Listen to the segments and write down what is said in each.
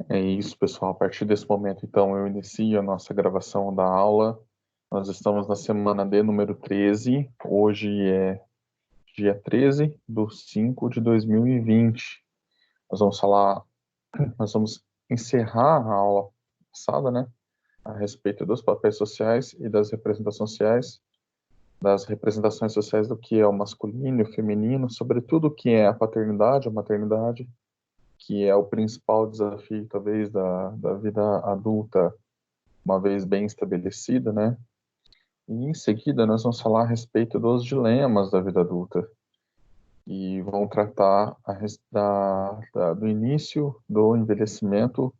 É isso, pessoal. A partir desse momento, então, eu inicio a nossa gravação da aula. Nós estamos na semana de número 13. Hoje é dia 13 de 5 de 2020. Nós vamos falar, nós vamos encerrar a aula passada, né? A respeito dos papéis sociais e das representações sociais do que é o masculino e o feminino, sobretudo o que é a paternidade, a maternidade, que é o principal desafio, talvez, da vida adulta, uma vez bem estabelecida, né? E em seguida nós vamos falar a respeito dos dilemas da vida adulta e vamos tratar do início do envelhecimento,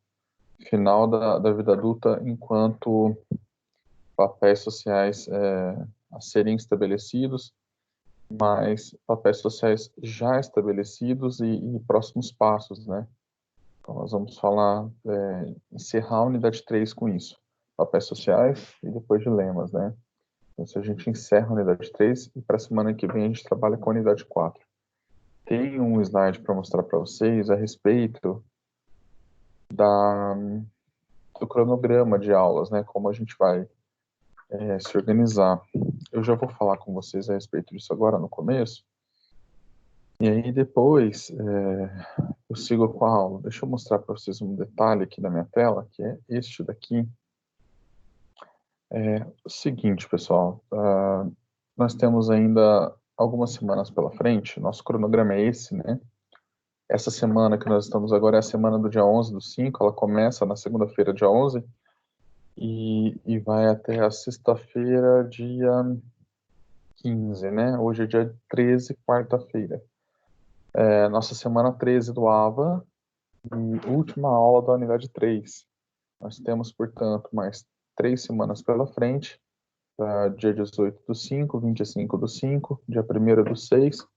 final da vida adulta enquanto papéis sociais a serem estabelecidos, mas papéis sociais já estabelecidos e próximos passos, né? Então, nós vamos falar, encerrar a unidade 3 com isso. Papéis sociais e depois dilemas, né? Então, se a gente encerra a unidade 3 e para a semana que vem a gente trabalha com a unidade 4. Tem um slide para mostrar para vocês a respeito da, do cronograma de aulas, né? Como a gente vai se organizar. Eu já vou falar com vocês a respeito disso agora no começo. E aí depois eu sigo com a aula. Deixa eu mostrar para vocês um detalhe aqui na minha tela, que é este daqui. É o seguinte, pessoal, nós temos ainda algumas semanas pela frente, nosso cronograma é esse, né? Essa semana que nós estamos agora é a semana do dia 11/5, ela começa na segunda-feira, dia 11, e vai até a sexta-feira, dia 15, né? Hoje é dia 13, quarta-feira. Nossa semana 13 do AVA e última aula da unidade 3. Nós temos, portanto, mais 3 semanas pela frente, dia 18/5, 25/5, dia 1º/6,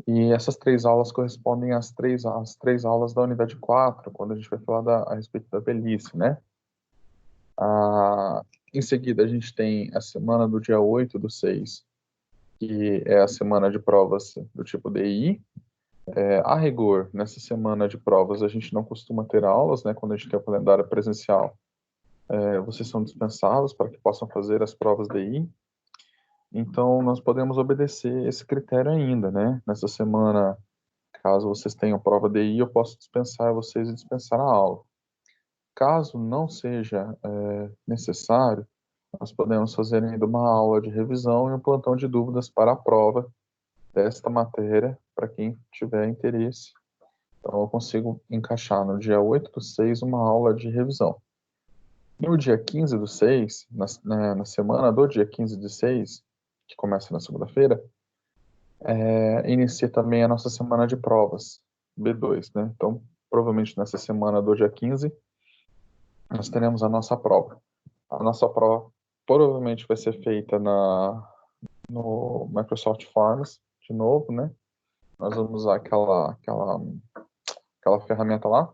e essas 3 aulas correspondem às três aulas da unidade 4, quando a gente vai falar a respeito da velhice, né? Em seguida, a gente tem a semana do dia 8/6, que é a semana de provas do tipo DI. A rigor, nessa semana de provas, a gente não costuma ter aulas, né? Quando a gente tem o calendário presencial, vocês são dispensados para que possam fazer as provas DI. Então, nós podemos obedecer esse critério ainda, né? Nessa semana, caso vocês tenham prova DI, eu posso dispensar vocês e dispensar a aula. Caso não seja necessário, nós podemos fazer ainda uma aula de revisão e um plantão de dúvidas para a prova desta matéria, para quem tiver interesse. Então, eu consigo encaixar no dia 8/6 uma aula de revisão. No dia 15/6, na semana do dia 15/6, que começa na segunda-feira, inicia também a nossa semana de provas, B2, né? Então, provavelmente nessa semana do dia 15, nós teremos a nossa prova. A nossa prova provavelmente vai ser feita no Microsoft Forms, de novo, né? Nós vamos usar aquela ferramenta lá.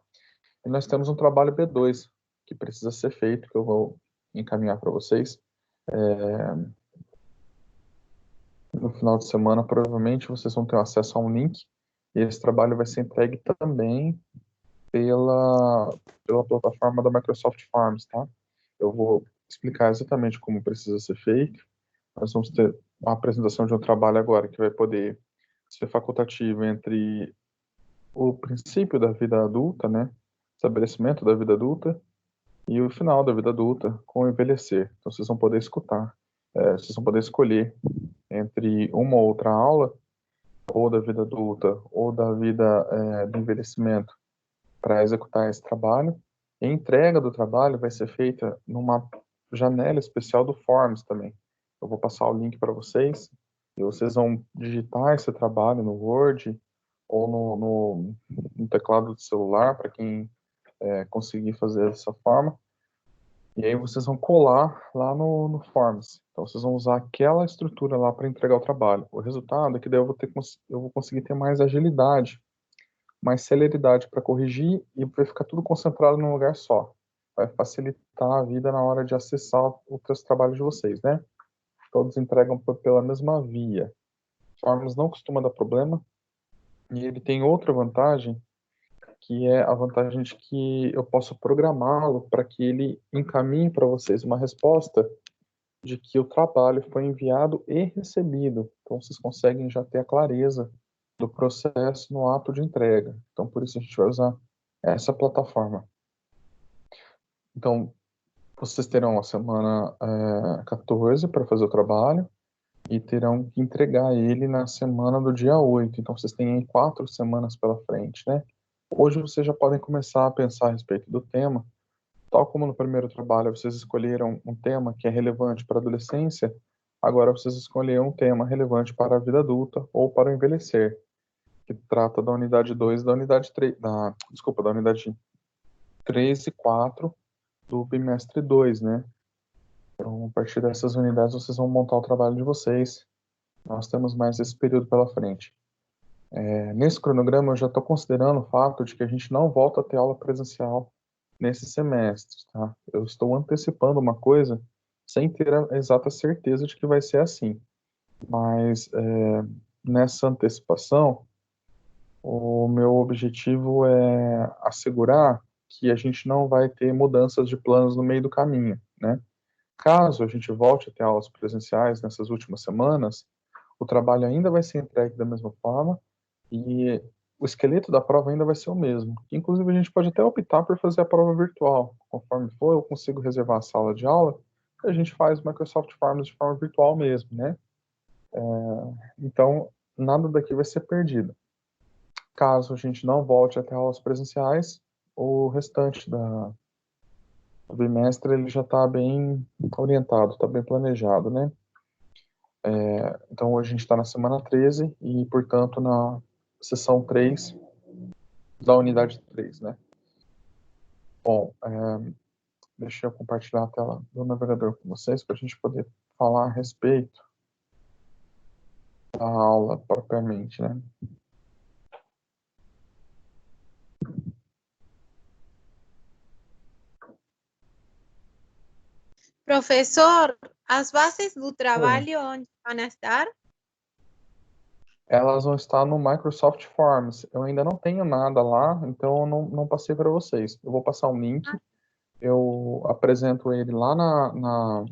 E nós temos um trabalho B2 que precisa ser feito, que eu vou encaminhar para vocês. No final de semana, provavelmente, vocês vão ter acesso a um link. E esse trabalho vai ser entregue também pela plataforma da Microsoft Forms, tá? Eu vou explicar exatamente como precisa ser feito. Nós vamos ter a apresentação de um trabalho agora que vai poder ser facultativo entre o princípio da vida adulta, né? Estabelecimento da vida adulta e o final da vida adulta com o envelhecer. Então, vocês vão poder escutar, vocês vão poder escolher entre uma ou outra aula, ou da vida adulta, ou da vida do envelhecimento, para executar esse trabalho. E a entrega do trabalho vai ser feita numa janela especial do Forms também. Eu vou passar o link para vocês, e vocês vão digitar esse trabalho no Word ou no teclado do celular, para quem conseguir fazer dessa forma. E aí vocês vão colar lá no Forms. Então vocês vão usar aquela estrutura lá para entregar o trabalho. O resultado é que daí eu vou conseguir ter mais agilidade, mais celeridade para corrigir e vai ficar tudo concentrado num lugar só. Vai facilitar a vida na hora de acessar os trabalhos de vocês, né? Todos entregam pela mesma via. Forms não costuma dar problema. E ele tem outra vantagem, que é a vantagem de que eu posso programá-lo para que ele encaminhe para vocês uma resposta de que o trabalho foi enviado e recebido. Então, vocês conseguem já ter a clareza do processo no ato de entrega. Então, por isso a gente vai usar essa plataforma. Então, vocês terão a semana 14 para fazer o trabalho e terão que entregar ele na semana do dia 8. Então, vocês têm aí 4 semanas pela frente, né? Hoje vocês já podem começar a pensar a respeito do tema. Tal como no primeiro trabalho vocês escolheram um tema que é relevante para a adolescência, agora vocês escolheram um tema relevante para a vida adulta ou para o envelhecer, que trata da unidade 2 da unidade 3, da unidade 3 e 4 do bimestre 2, né? Então, a partir dessas unidades, vocês vão montar o trabalho de vocês. Nós temos mais esse período pela frente. Nesse cronograma, eu já estou considerando o fato de que a gente não volta a ter aula presencial nesse semestre, tá? Eu estou antecipando uma coisa sem ter a exata certeza de que vai ser assim. Mas, nessa antecipação, o meu objetivo é assegurar que a gente não vai ter mudanças de planos no meio do caminho, né? Caso a gente volte a ter aulas presenciais nessas últimas semanas, o trabalho ainda vai ser entregue da mesma forma e o esqueleto da prova ainda vai ser o mesmo. Inclusive, a gente pode até optar por fazer a prova virtual. Conforme for, eu consigo reservar a sala de aula e a gente faz o Microsoft Forms de forma virtual mesmo, né? Então, nada daqui vai ser perdido. Caso a gente não volte a ter aulas presenciais, o restante do bimestre ele já está bem orientado, está bem planejado, né? Então, hoje a gente está na semana 13 e, portanto, na sessão 3 da unidade 3, né? Bom, deixa eu compartilhar a tela do navegador com vocês para a gente poder falar a respeito da aula propriamente, né? Professor, as bases do Oi. trabalho onde vão estar? Elas vão estar no Microsoft Forms. Eu ainda não tenho nada lá, então eu não passei para vocês. Eu vou passar um link, eu apresento ele lá no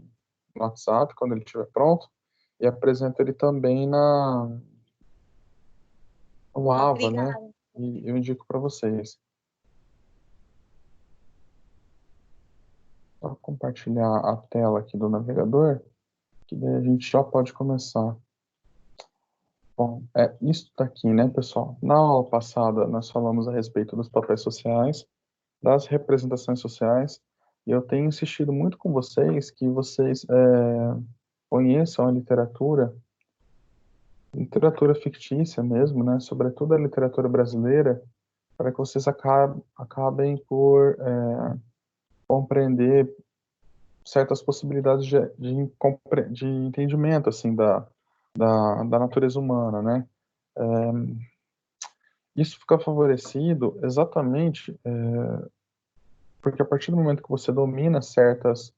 WhatsApp, quando ele estiver pronto, e apresento ele também no Ava, né? Obrigada. E eu indico para vocês. Só compartilhar a tela aqui do navegador, que daí a gente já pode começar. Bom, é isso daqui, né, pessoal? Na aula passada, nós falamos a respeito dos papéis sociais, das representações sociais, e eu tenho insistido muito com vocês que vocês conheçam a literatura fictícia mesmo, né, sobretudo a literatura brasileira, para que vocês acabem por compreender certas possibilidades de entendimento, assim, da natureza humana, né? Isso fica favorecido exatamente porque a partir do momento que você domina certos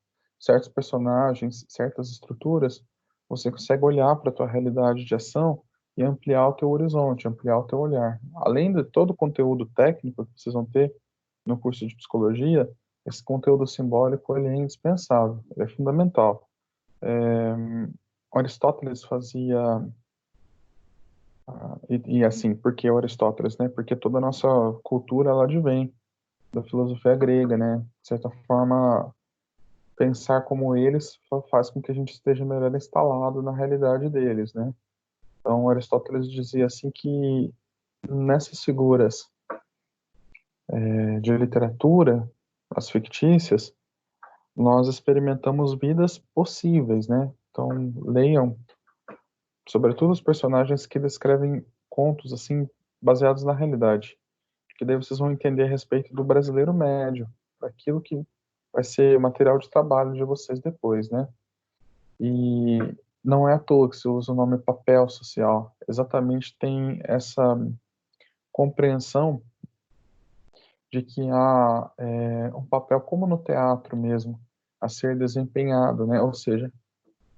personagens, certas estruturas, você consegue olhar para a tua realidade de ação e ampliar o teu horizonte, ampliar o teu olhar. Além de todo o conteúdo técnico que vocês vão ter no curso de psicologia, esse conteúdo simbólico ele é indispensável, ele é fundamental. Aristóteles fazia e assim, por que Aristóteles, né? Porque toda a nossa cultura ela advém da filosofia grega, né? De certa forma, pensar como eles faz com que a gente esteja melhor instalado na realidade deles, né? Então, Aristóteles dizia assim que nessas figuras de literatura, as fictícias, nós experimentamos vidas possíveis, né? Então, leiam, sobretudo os personagens que descrevem contos assim baseados na realidade, que daí vocês vão entender a respeito do brasileiro médio, daquilo que vai ser material de trabalho de vocês depois, né? E não é à toa que se usa o nome papel social. Exatamente tem essa compreensão de que há um papel como no teatro mesmo a ser desempenhado, né? Ou seja,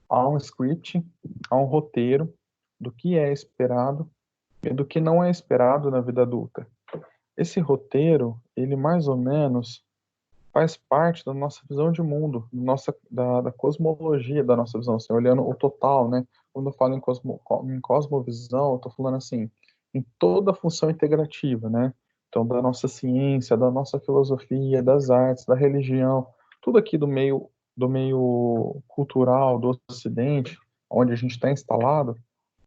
há um script, há um roteiro do que é esperado e do que não é esperado na vida adulta. Esse roteiro, ele mais ou menos faz parte da nossa visão de mundo, da cosmologia da nossa visão, assim, olhando o total, né? Quando eu falo em cosmovisão, eu estou falando assim, em toda a função integrativa, né? Então, da nossa ciência, da nossa filosofia, das artes, da religião, tudo aqui do meio cultural do Ocidente, onde a gente está instalado,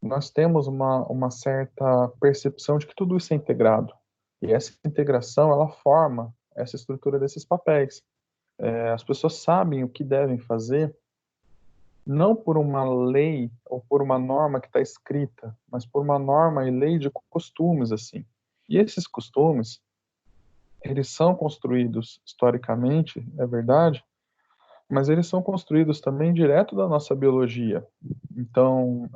nós temos uma certa percepção de que tudo isso é integrado. E essa integração, ela forma essa estrutura desses papéis. As pessoas sabem o que devem fazer, não por uma lei ou por uma norma que está escrita, mas por uma norma e lei de costumes, assim. E esses costumes, eles são construídos historicamente, é verdade, mas eles são construídos também direto da nossa biologia. Então,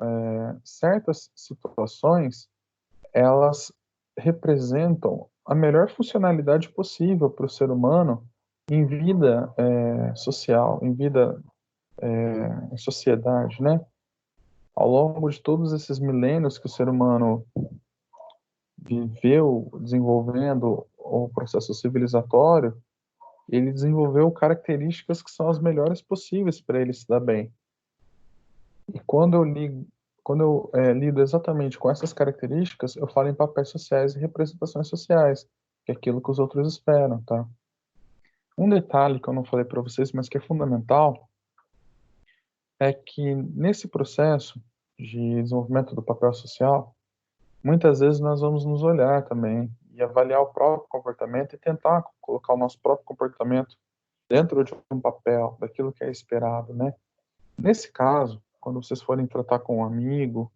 certas situações, elas representam a melhor funcionalidade possível para o ser humano em vida social, em vida em sociedade, né? Ao longo de todos esses milênios que o ser humano viveu desenvolvendo o processo civilizatório, ele desenvolveu características que são as melhores possíveis para ele se dar bem. E quando eu lido exatamente com essas características, eu falo em papéis sociais e representações sociais, que é aquilo que os outros esperam, tá? Um detalhe que eu não falei para vocês, mas que é fundamental, é que nesse processo de desenvolvimento do papel social, muitas vezes nós vamos nos olhar também e avaliar o próprio comportamento e tentar colocar o nosso próprio comportamento dentro de um papel, daquilo que é esperado, né? Nesse caso, quando vocês forem tratar com um amigo,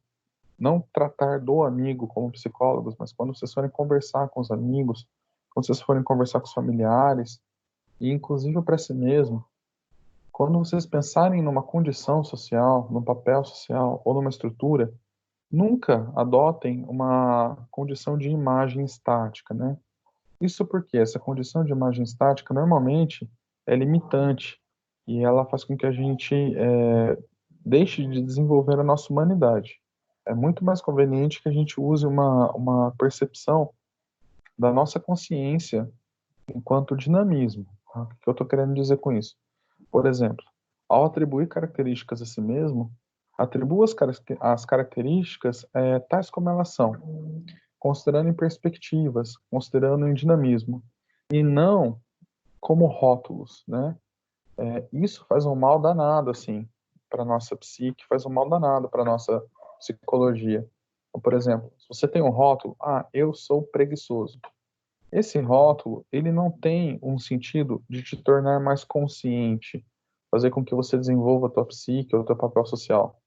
não tratar do amigo como psicólogos, mas quando vocês forem conversar com os amigos, quando vocês forem conversar com os familiares, e inclusive para si mesmo, quando vocês pensarem numa condição social, num papel social ou numa estrutura, nunca adotem uma condição de imagem estática, né? Isso porque essa condição de imagem estática normalmente é limitante e ela faz com que a gente deixe de desenvolver a nossa humanidade. É muito mais conveniente que a gente use uma percepção da nossa consciência enquanto dinamismo. Tá? O que eu estou querendo dizer com isso? Por exemplo, ao atribuir características a si mesmo, atribua as características tais como elas são, considerando em perspectivas, considerando em dinamismo, e não como rótulos, né? Isso faz um mal danado, assim, para nossa psique, faz um mal danado para nossa psicologia. Então, por exemplo, se você tem um rótulo, eu sou preguiçoso. Esse rótulo, ele não tem um sentido de te tornar mais consciente, fazer com que você desenvolva a tua psique ou o teu papel social.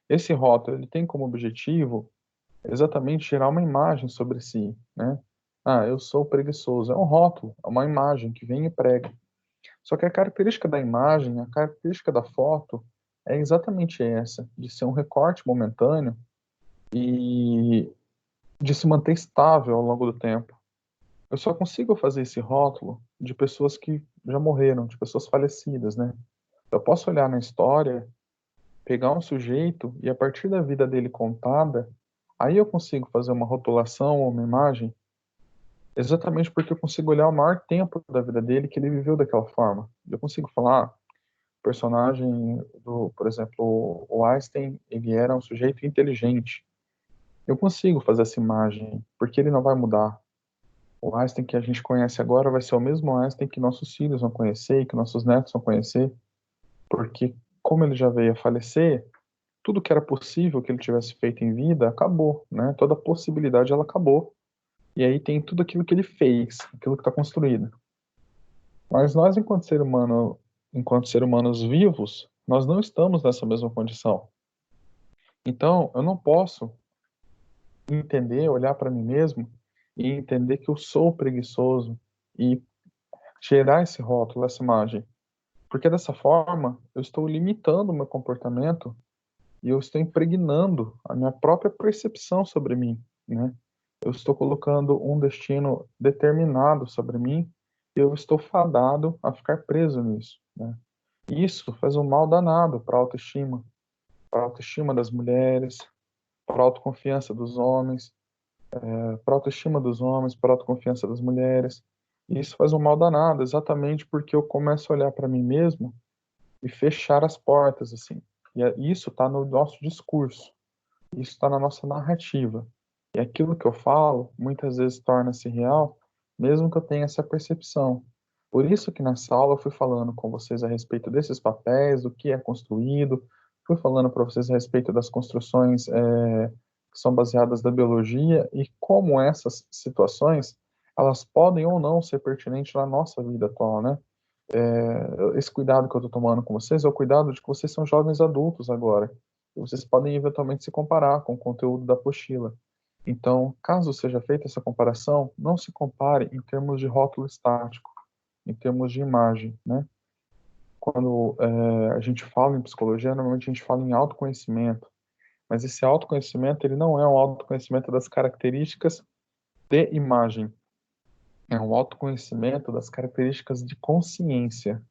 Esse rótulo, ele tem como objetivo exatamente gerar uma imagem sobre si, né? Eu sou preguiçoso. É um rótulo, é uma imagem que vem e prega. Só que a característica da imagem, a característica da foto é exatamente essa, de ser um recorte momentâneo e de se manter estável ao longo do tempo. Eu só consigo fazer esse rótulo de pessoas que já morreram, de pessoas falecidas, né? Eu posso olhar na história, pegar um sujeito e a partir da vida dele contada, aí eu consigo fazer uma rotulação ou uma imagem, exatamente porque eu consigo olhar o maior tempo da vida dele que ele viveu daquela forma. Eu consigo falar, personagem por exemplo, o Einstein, ele era um sujeito inteligente. Eu consigo fazer essa imagem, porque ele não vai mudar. O Einstein que a gente conhece agora vai ser o mesmo Einstein que nossos filhos vão conhecer e que nossos netos vão conhecer, porque como ele já veio a falecer, tudo que era possível que ele tivesse feito em vida acabou, né? Toda possibilidade ela acabou. E aí tem tudo aquilo que ele fez, aquilo que está construído. Mas nós, enquanto ser humanos vivos, nós não estamos nessa mesma condição. Então, eu não posso entender, olhar para mim mesmo e entender que eu sou preguiçoso e gerar esse rótulo, essa imagem. Porque dessa forma, eu estou limitando o meu comportamento e eu estou impregnando a minha própria percepção sobre mim, né? Eu estou colocando um destino determinado sobre mim e eu estou fadado a ficar preso nisso, né? E isso faz um mal danado para a autoestima das mulheres, para a autoconfiança dos homens. para a autoestima dos homens, para a autoconfiança das mulheres. E isso faz um mal danado, exatamente porque eu começo a olhar para mim mesmo e fechar as portas, assim. Isso está no nosso discurso, isso está na nossa narrativa. E aquilo que eu falo, muitas vezes torna-se real, mesmo que eu tenha essa percepção. Por isso que nessa aula eu fui falando com vocês a respeito desses papéis, do que é construído, fui falando para vocês a respeito das construções que são baseadas na biologia e como essas situações, elas podem ou não ser pertinentes na nossa vida atual, né? Esse cuidado que eu estou tomando com vocês é o cuidado de que vocês são jovens adultos agora. E vocês podem eventualmente se comparar com o conteúdo da apostila. Então, caso seja feita essa comparação, não se compare em termos de rótulo estático, em termos de imagem, né? Quando a gente fala em psicologia, normalmente a gente fala em autoconhecimento, mas esse autoconhecimento ele não é um autoconhecimento das características de imagem, é um autoconhecimento das características de consciência.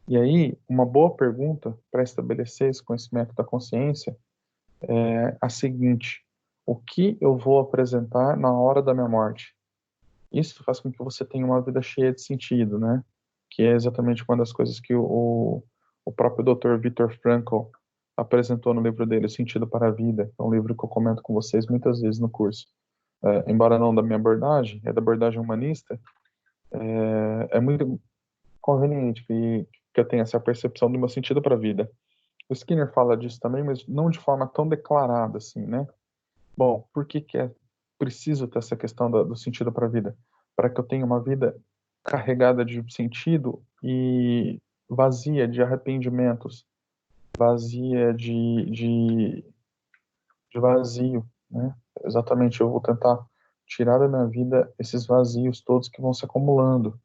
E aí, uma boa pergunta para estabelecer esse conhecimento da consciência é a seguinte: o que eu vou apresentar na hora da minha morte? Isso faz com que você tenha uma vida cheia de sentido, né? Que é exatamente uma das coisas que o próprio Dr. Viktor Frankl apresentou no livro dele, O Sentido para a Vida. É um livro que eu comento com vocês muitas vezes no curso. Embora não da minha abordagem, é da abordagem humanista, é muito conveniente que eu tenha essa percepção do meu sentido para a vida. O Skinner fala disso também, mas não de forma tão declarada assim, né? Bom, por que que é preciso ter essa questão do sentido para a vida? Para que eu tenha uma vida carregada de sentido e vazia de arrependimentos, vazia de vazio, né? Exatamente, eu vou tentar tirar da minha vida esses vazios todos que vão se acumulando.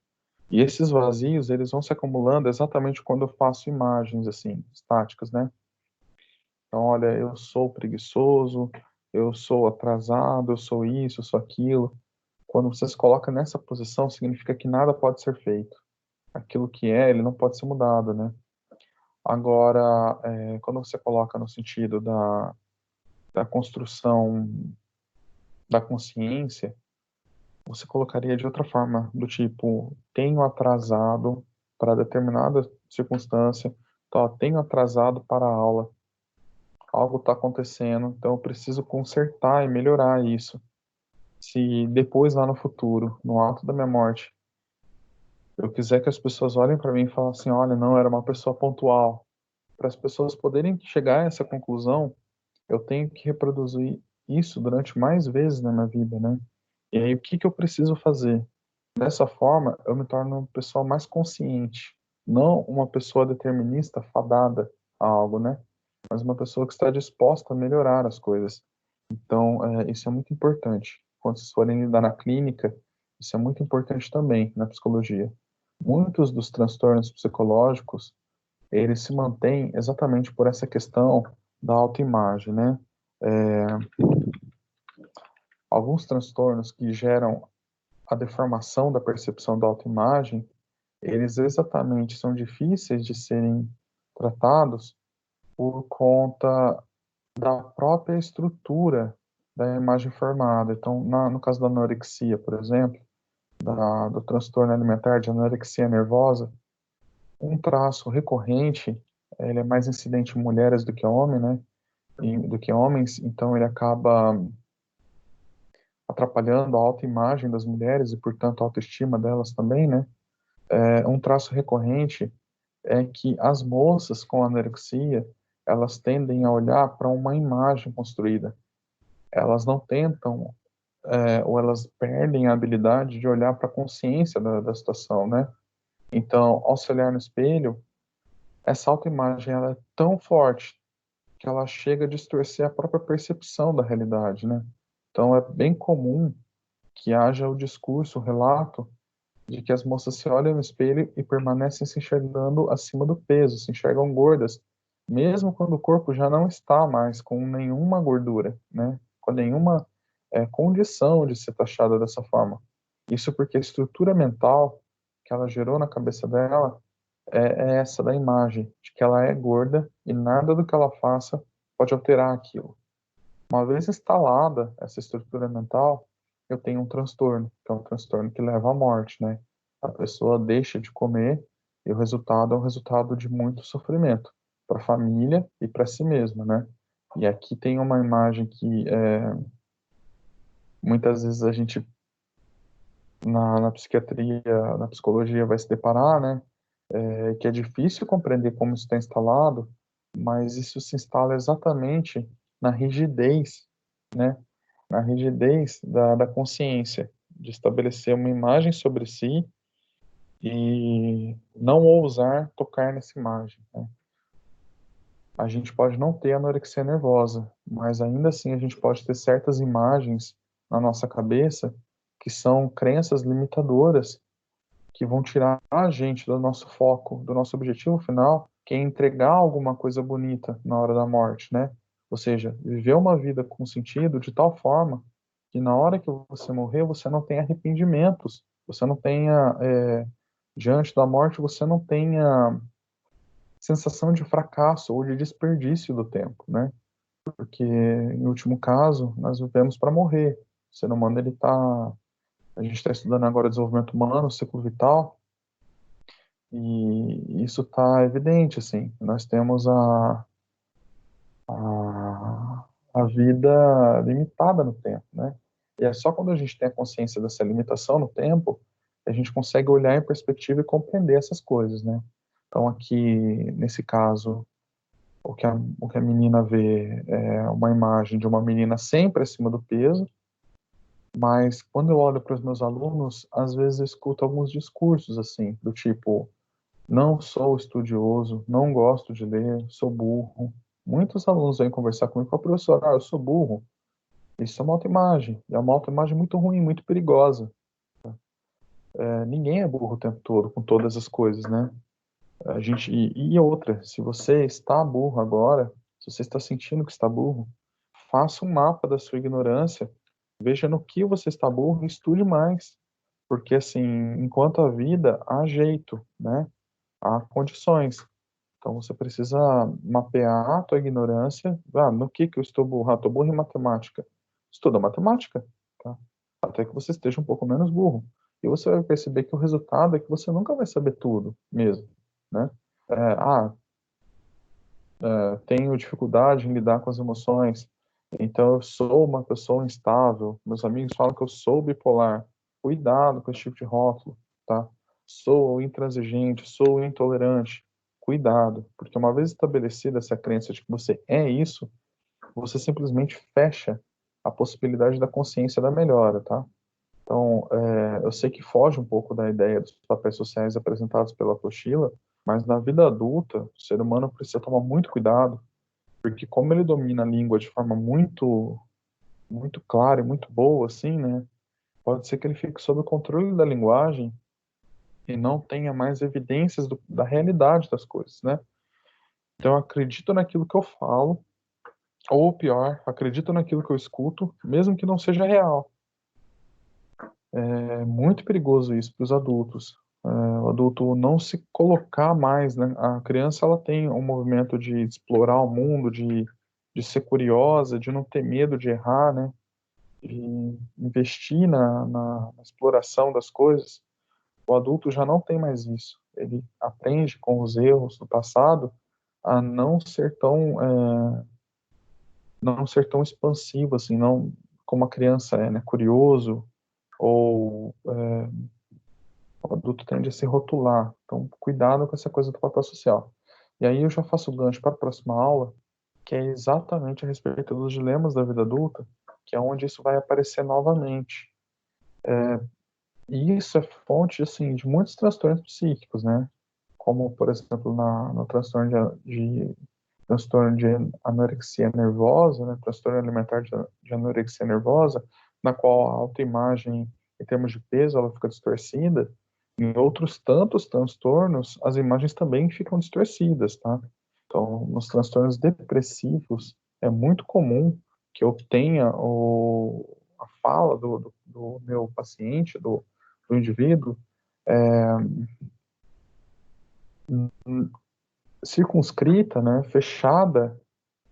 E esses vazios, eles vão se acumulando exatamente quando eu faço imagens, assim, estáticas, né? Então, olha, eu sou preguiçoso, eu sou atrasado, eu sou isso, eu sou aquilo. Quando você se coloca nessa posição, significa que nada pode ser feito. Aquilo que é, ele não pode ser mudado, né? Agora, quando você coloca no sentido da construção da consciência, você colocaria de outra forma, do tipo, tenho atrasado para determinada circunstância, então, tenho atrasado para a aula, algo está acontecendo, então eu preciso consertar e melhorar isso. Se depois, lá no futuro, no ato da minha morte, eu quiser que as pessoas olhem para mim e falem assim, olha, não, era uma pessoa pontual, para as pessoas poderem chegar a essa conclusão, eu tenho que reproduzir isso durante mais vezes na minha vida, né? E aí, o que que eu preciso fazer? Dessa forma, eu me torno uma pessoa mais consciente, não uma pessoa determinista, fadada a algo, né? Mas uma pessoa que está disposta a melhorar as coisas. Então, isso é muito importante. Quando vocês forem lidar na clínica, isso é muito importante também na psicologia. Muitos dos transtornos psicológicos, eles se mantêm exatamente por essa questão da autoimagem, né? É, alguns transtornos que geram a deformação da percepção da autoimagem, eles exatamente são difíceis de serem tratados por conta da própria estrutura da imagem formada. Então, no caso da anorexia, por exemplo, do transtorno alimentar de anorexia nervosa, um traço recorrente, ele é mais incidente em mulheres do que homens, né? Do que homens, então ele acaba atrapalhando a autoimagem das mulheres e, portanto, a autoestima delas também, né? Um traço recorrente é que as moças com anorexia, elas tendem a olhar para uma imagem construída. Elas não tentam, ou elas perdem a habilidade de olhar para a consciência da situação, né? Então, ao se olhar no espelho, essa autoimagem ela é tão forte que ela chega a distorcer a própria percepção da realidade, né? Então, é bem comum que haja o discurso, o relato de que as moças se olham no espelho e permanecem se enxergando acima do peso, se enxergam gordas, mesmo quando o corpo já não está mais com nenhuma gordura, né? Com nenhuma condição de ser taxada dessa forma. Isso porque a estrutura mental que ela gerou na cabeça dela é essa da imagem, de que ela é gorda e nada do que ela faça pode alterar aquilo. Uma vez instalada essa estrutura mental, eu tenho um transtorno, que é um transtorno que leva à morte, né? A pessoa deixa de comer e o resultado é um resultado de muito sofrimento para a família e para si mesma, né? E aqui tem uma imagem que muitas vezes a gente na psiquiatria, na psicologia vai se deparar, né? Que é difícil compreender como isso está instalado, mas isso se instala exatamente na rigidez, né? Na rigidez da consciência, de estabelecer uma imagem sobre si e não ousar tocar nessa imagem, né? A gente pode não ter anorexia nervosa, mas ainda assim a gente pode ter certas imagens na nossa cabeça que são crenças limitadoras que vão tirar a gente do nosso foco, do nosso objetivo final, que é entregar alguma coisa bonita na hora da morte, né? Ou seja, viver uma vida com sentido de tal forma que na hora que você morrer, você não tenha arrependimentos, você não tenha, diante da morte, você não tenha sensação de fracasso ou de desperdício do tempo, né? Porque, em último caso, nós vivemos para morrer. O ser humano, a gente está estudando agora desenvolvimento humano, ciclo vital, e isso está evidente, assim. Nós temos a vida limitada no tempo, né? E é só quando a gente tem a consciência dessa limitação no tempo, que a gente consegue olhar em perspectiva e compreender essas coisas, né? Então, aqui, nesse caso, o que a menina vê é uma imagem de uma menina sempre acima do peso, mas quando eu olho para os meus alunos, às vezes eu escuto alguns discursos, assim, do tipo: não sou estudioso, não gosto de ler, sou burro. Muitos alunos vêm conversar comigo com a professora: eu sou burro. Isso é uma autoimagem, e é uma autoimagem muito ruim, muito perigosa. Ninguém é burro o tempo todo, com todas as coisas, né? E outra, se você está burro agora, se você está sentindo que está burro, faça um mapa da sua ignorância, veja no que você está burro e estude mais. Porque, assim, enquanto a vida, há jeito, né? Há condições. Então você precisa mapear a tua ignorância. No que eu estou burro? Estou burro em matemática. Estuda matemática, tá? Até que você esteja um pouco menos burro. E você vai perceber que o resultado é que você nunca vai saber tudo mesmo, né? É, ah, tenho dificuldade em lidar com as emoções, então eu sou uma pessoa instável. Meus amigos falam que eu sou bipolar. Cuidado com esse tipo de rótulo, tá? Sou intransigente, sou intolerante. Cuidado, porque uma vez estabelecida essa crença de que você é isso, você simplesmente fecha a possibilidade da consciência da melhora, tá? Então, eu sei que foge um pouco da ideia dos papéis sociais apresentados pela apostila, mas na vida adulta, o ser humano precisa tomar muito cuidado, porque como ele domina a língua de forma muito clara e muito boa, assim, né? Pode ser que ele fique sob o controle da linguagem e não tenha mais evidências da realidade das coisas, né? Então, eu acredito naquilo que eu falo, ou pior, acredito naquilo que eu escuto, mesmo que não seja real. É muito perigoso isso para os adultos. O adulto não se colocar mais, né? A criança, ela tem um movimento de explorar o mundo, de ser curiosa, de não ter medo de errar, né? De investir na exploração das coisas. O adulto já não tem mais isso. Ele aprende com os erros do passado a não ser tão expansivo, assim, não como a criança é, né? Curioso, ou o adulto tende a se rotular. Então, cuidado com essa coisa do papel social. E aí eu já faço o gancho para a próxima aula, que é exatamente a respeito dos dilemas da vida adulta, que é onde isso vai aparecer novamente. E isso é fonte, assim, de muitos transtornos psíquicos, né? Como, por exemplo, no transtorno de anorexia nervosa, né? Transtorno alimentar de anorexia nervosa, na qual a autoimagem, em termos de peso, ela fica distorcida. Em outros tantos transtornos, as imagens também ficam distorcidas, tá? Então, nos transtornos depressivos, é muito comum que eu tenha a fala do meu paciente, do indivíduo, circunscrita, né, fechada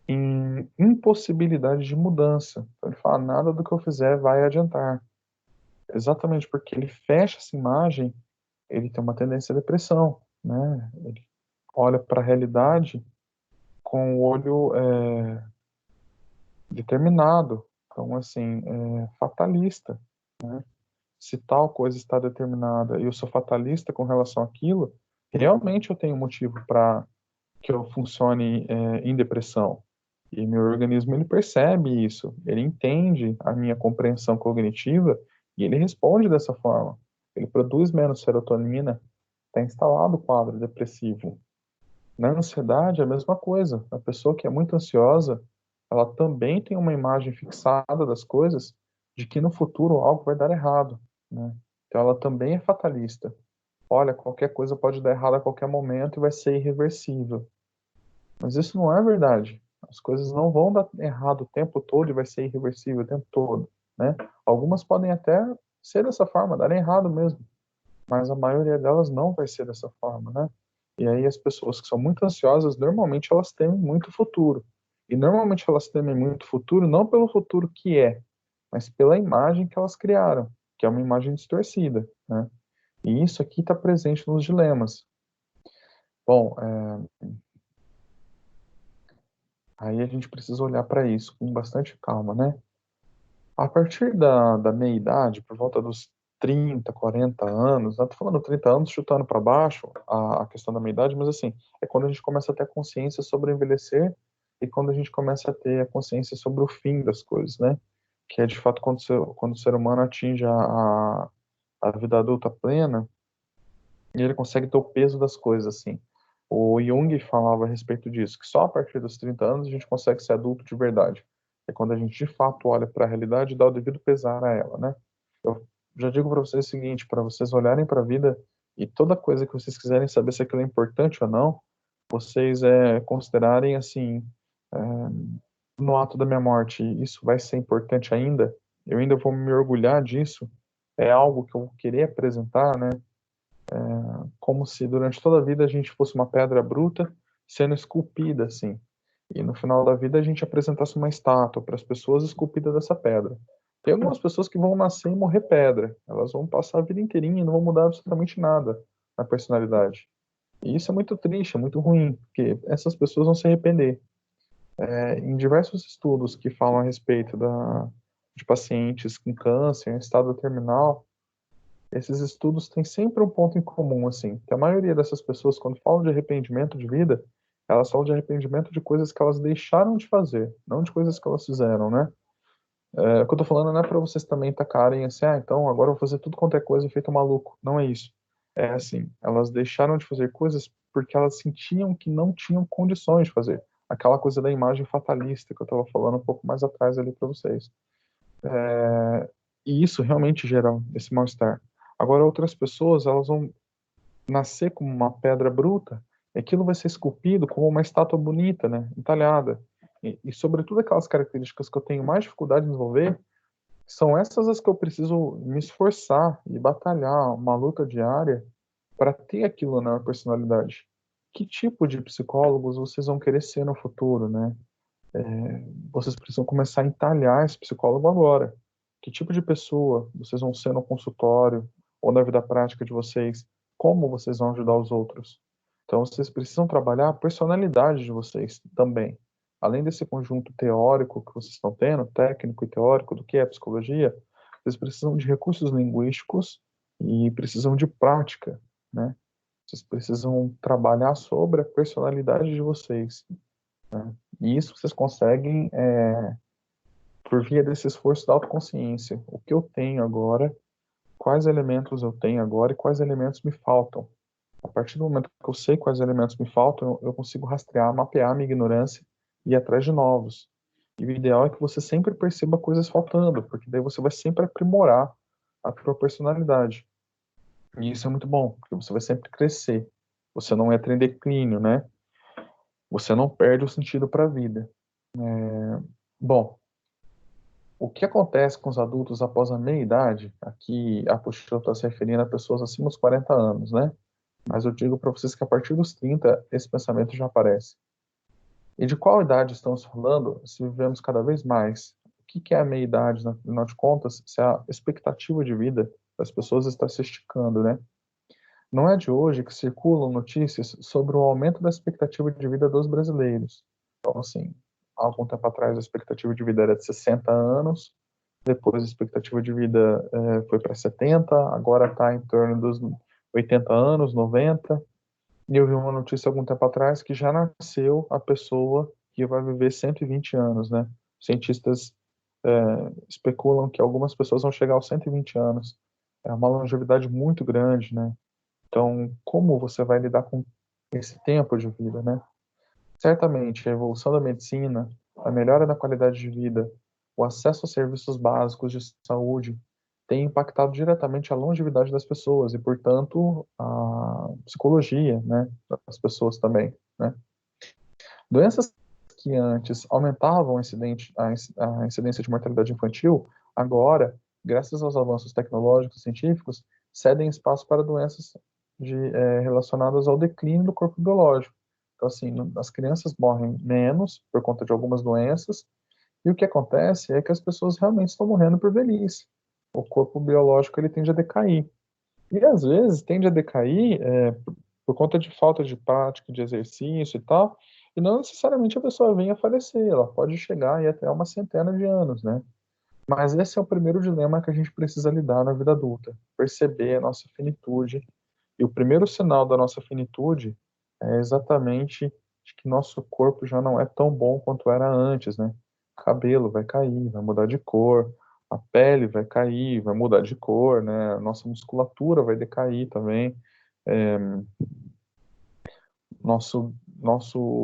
em impossibilidade de mudança. Então, ele fala, nada do que eu fizer vai adiantar. Exatamente porque ele fecha essa imagem, ele tem uma tendência à depressão, né? Ele olha para a realidade com o olho determinado, então, assim, fatalista, né? Se tal coisa está determinada e eu sou fatalista com relação àquilo, realmente eu tenho motivo para que eu funcione em depressão. E meu organismo ele percebe isso, ele entende a minha compreensão cognitiva e ele responde dessa forma. Ele produz menos serotonina, está instalado o quadro depressivo. Na ansiedade é a mesma coisa. A pessoa que é muito ansiosa, ela também tem uma imagem fixada das coisas de que no futuro algo vai dar errado, né? Então ela também é fatalista. Olha, qualquer coisa pode dar errado a qualquer momento e vai ser irreversível. Mas isso não é verdade. As coisas não vão dar errado o tempo todo e vai ser irreversível o tempo todo, né? Algumas podem até ser dessa forma, darem errado mesmo, mas a maioria delas não vai ser dessa forma, né? E aí as pessoas que são muito ansiosas, normalmente elas temem muito o futuro. E normalmente elas temem muito o futuro, não pelo futuro que é, mas pela imagem que elas criaram, que é uma imagem distorcida, né? E isso aqui está presente nos dilemas. Bom, aí a gente precisa olhar para isso com bastante calma, né? A partir da meia-idade, por volta dos 30, 40 anos, não tô falando 30 anos chutando para baixo a questão da meia-idade, mas assim, é quando a gente começa a ter consciência sobre envelhecer e quando a gente começa a ter a consciência sobre o fim das coisas, né? Que é de fato quando o ser humano atinge a vida adulta plena e ele consegue ter o peso das coisas, assim. O Jung falava a respeito disso, que só a partir dos 30 anos a gente consegue ser adulto de verdade. É quando a gente de fato olha para a realidade e dá o devido pesar a ela, né? Eu já digo para vocês o seguinte, para vocês olharem para a vida e toda coisa que vocês quiserem saber se aquilo é importante ou não, vocês considerarem assim, é, no ato da minha morte, isso vai ser importante ainda? Eu ainda vou me orgulhar disso? É algo que eu vou querer apresentar, né? Como se durante toda a vida a gente fosse uma pedra bruta sendo esculpida, assim. E no final da vida a gente apresentasse uma estátua para as pessoas esculpida dessa pedra. Tem algumas pessoas que vão nascer e morrer pedra. Elas vão passar a vida inteirinha e não vão mudar absolutamente nada na personalidade. E isso é muito triste, é muito ruim, porque essas pessoas vão se arrepender. Em diversos estudos que falam a respeito de pacientes com câncer em estado terminal, esses estudos têm sempre um ponto em comum, assim, que a maioria dessas pessoas, quando falam de arrependimento de vida, elas falam de arrependimento de coisas que elas deixaram de fazer, não de coisas que elas fizeram, né? O que eu tô falando não é para vocês também tacarem assim, então agora eu vou fazer tudo quanto é coisa feito maluco. Não é isso. É assim, elas deixaram de fazer coisas porque elas sentiam que não tinham condições de fazer. Aquela coisa da imagem fatalista que eu estava falando um pouco mais atrás ali para vocês. E isso realmente gera esse mal-estar. Agora, outras pessoas, elas vão nascer como uma pedra bruta, e aquilo vai ser esculpido como uma estátua bonita, né, entalhada. Sobretudo, aquelas características que eu tenho mais dificuldade de desenvolver, são essas as que eu preciso me esforçar e batalhar uma luta diária para ter aquilo na minha personalidade. Que tipo de psicólogos vocês vão querer ser no futuro, né? Vocês precisam começar a entalhar esse psicólogo agora. Que tipo de pessoa vocês vão ser no consultório ou na vida prática de vocês? Como vocês vão ajudar os outros? Então, vocês precisam trabalhar a personalidade de vocês também. Além desse conjunto teórico que vocês estão tendo, técnico e teórico, do que é psicologia, vocês precisam de recursos linguísticos e precisam de prática, né? Vocês precisam trabalhar sobre a personalidade de vocês, né? E isso vocês conseguem por via desse esforço da autoconsciência. O que eu tenho agora, quais elementos eu tenho agora e quais elementos me faltam. A partir do momento que eu sei quais elementos me faltam, eu consigo rastrear, mapear a minha ignorância e ir atrás de novos. E o ideal é que você sempre perceba coisas faltando, porque daí você vai sempre aprimorar a sua personalidade. E isso é muito bom, porque você vai sempre crescer. Você não entra em declínio, né? Você não perde o sentido para a vida. Bom, o que acontece com os adultos após a meia-idade? Aqui a apostila está se referindo a pessoas acima dos 40 anos, né? Mas eu digo para vocês que a partir dos 30 esse pensamento já aparece. E de qual idade estamos falando se vivemos cada vez mais? O que é a meia-idade, né? Afinal de contas, se a expectativa de vida das pessoas está se esticando, né? Não é de hoje que circulam notícias sobre o aumento da expectativa de vida dos brasileiros. Então, assim, há algum tempo atrás a expectativa de vida era de 60 anos, depois a expectativa de vida foi para 70, agora está em torno dos 80 anos, 90. E eu vi uma notícia algum tempo atrás que já nasceu a pessoa que vai viver 120 anos, né? Cientistas especulam que algumas pessoas vão chegar aos 120 anos. É uma longevidade muito grande, né? Então, como você vai lidar com esse tempo de vida, né? Certamente, a evolução da medicina, a melhora da qualidade de vida, o acesso a serviços básicos de saúde tem impactado diretamente a longevidade das pessoas e, portanto, a psicologia, né, das pessoas também, né? Doenças que antes aumentavam a incidência de mortalidade infantil, agora, graças aos avanços tecnológicos e científicos, cedem espaço para doenças relacionadas ao declínio do corpo biológico. Então, assim, as crianças morrem menos por conta de algumas doenças, e o que acontece é que as pessoas realmente estão morrendo por velhice. O corpo biológico ele tende a decair. E às vezes tende a decair por conta de falta de prática, de exercício e tal, e não necessariamente a pessoa venha a falecer, ela pode chegar aí até uma centena de anos, né? Mas esse é o primeiro dilema que a gente precisa lidar na vida adulta, perceber a nossa finitude. E o primeiro sinal da nossa finitude é exatamente de que nosso corpo já não é tão bom quanto era antes, né? O cabelo vai cair, vai mudar de cor, a pele vai cair, vai mudar de cor, né? A nossa musculatura vai decair também. É, nosso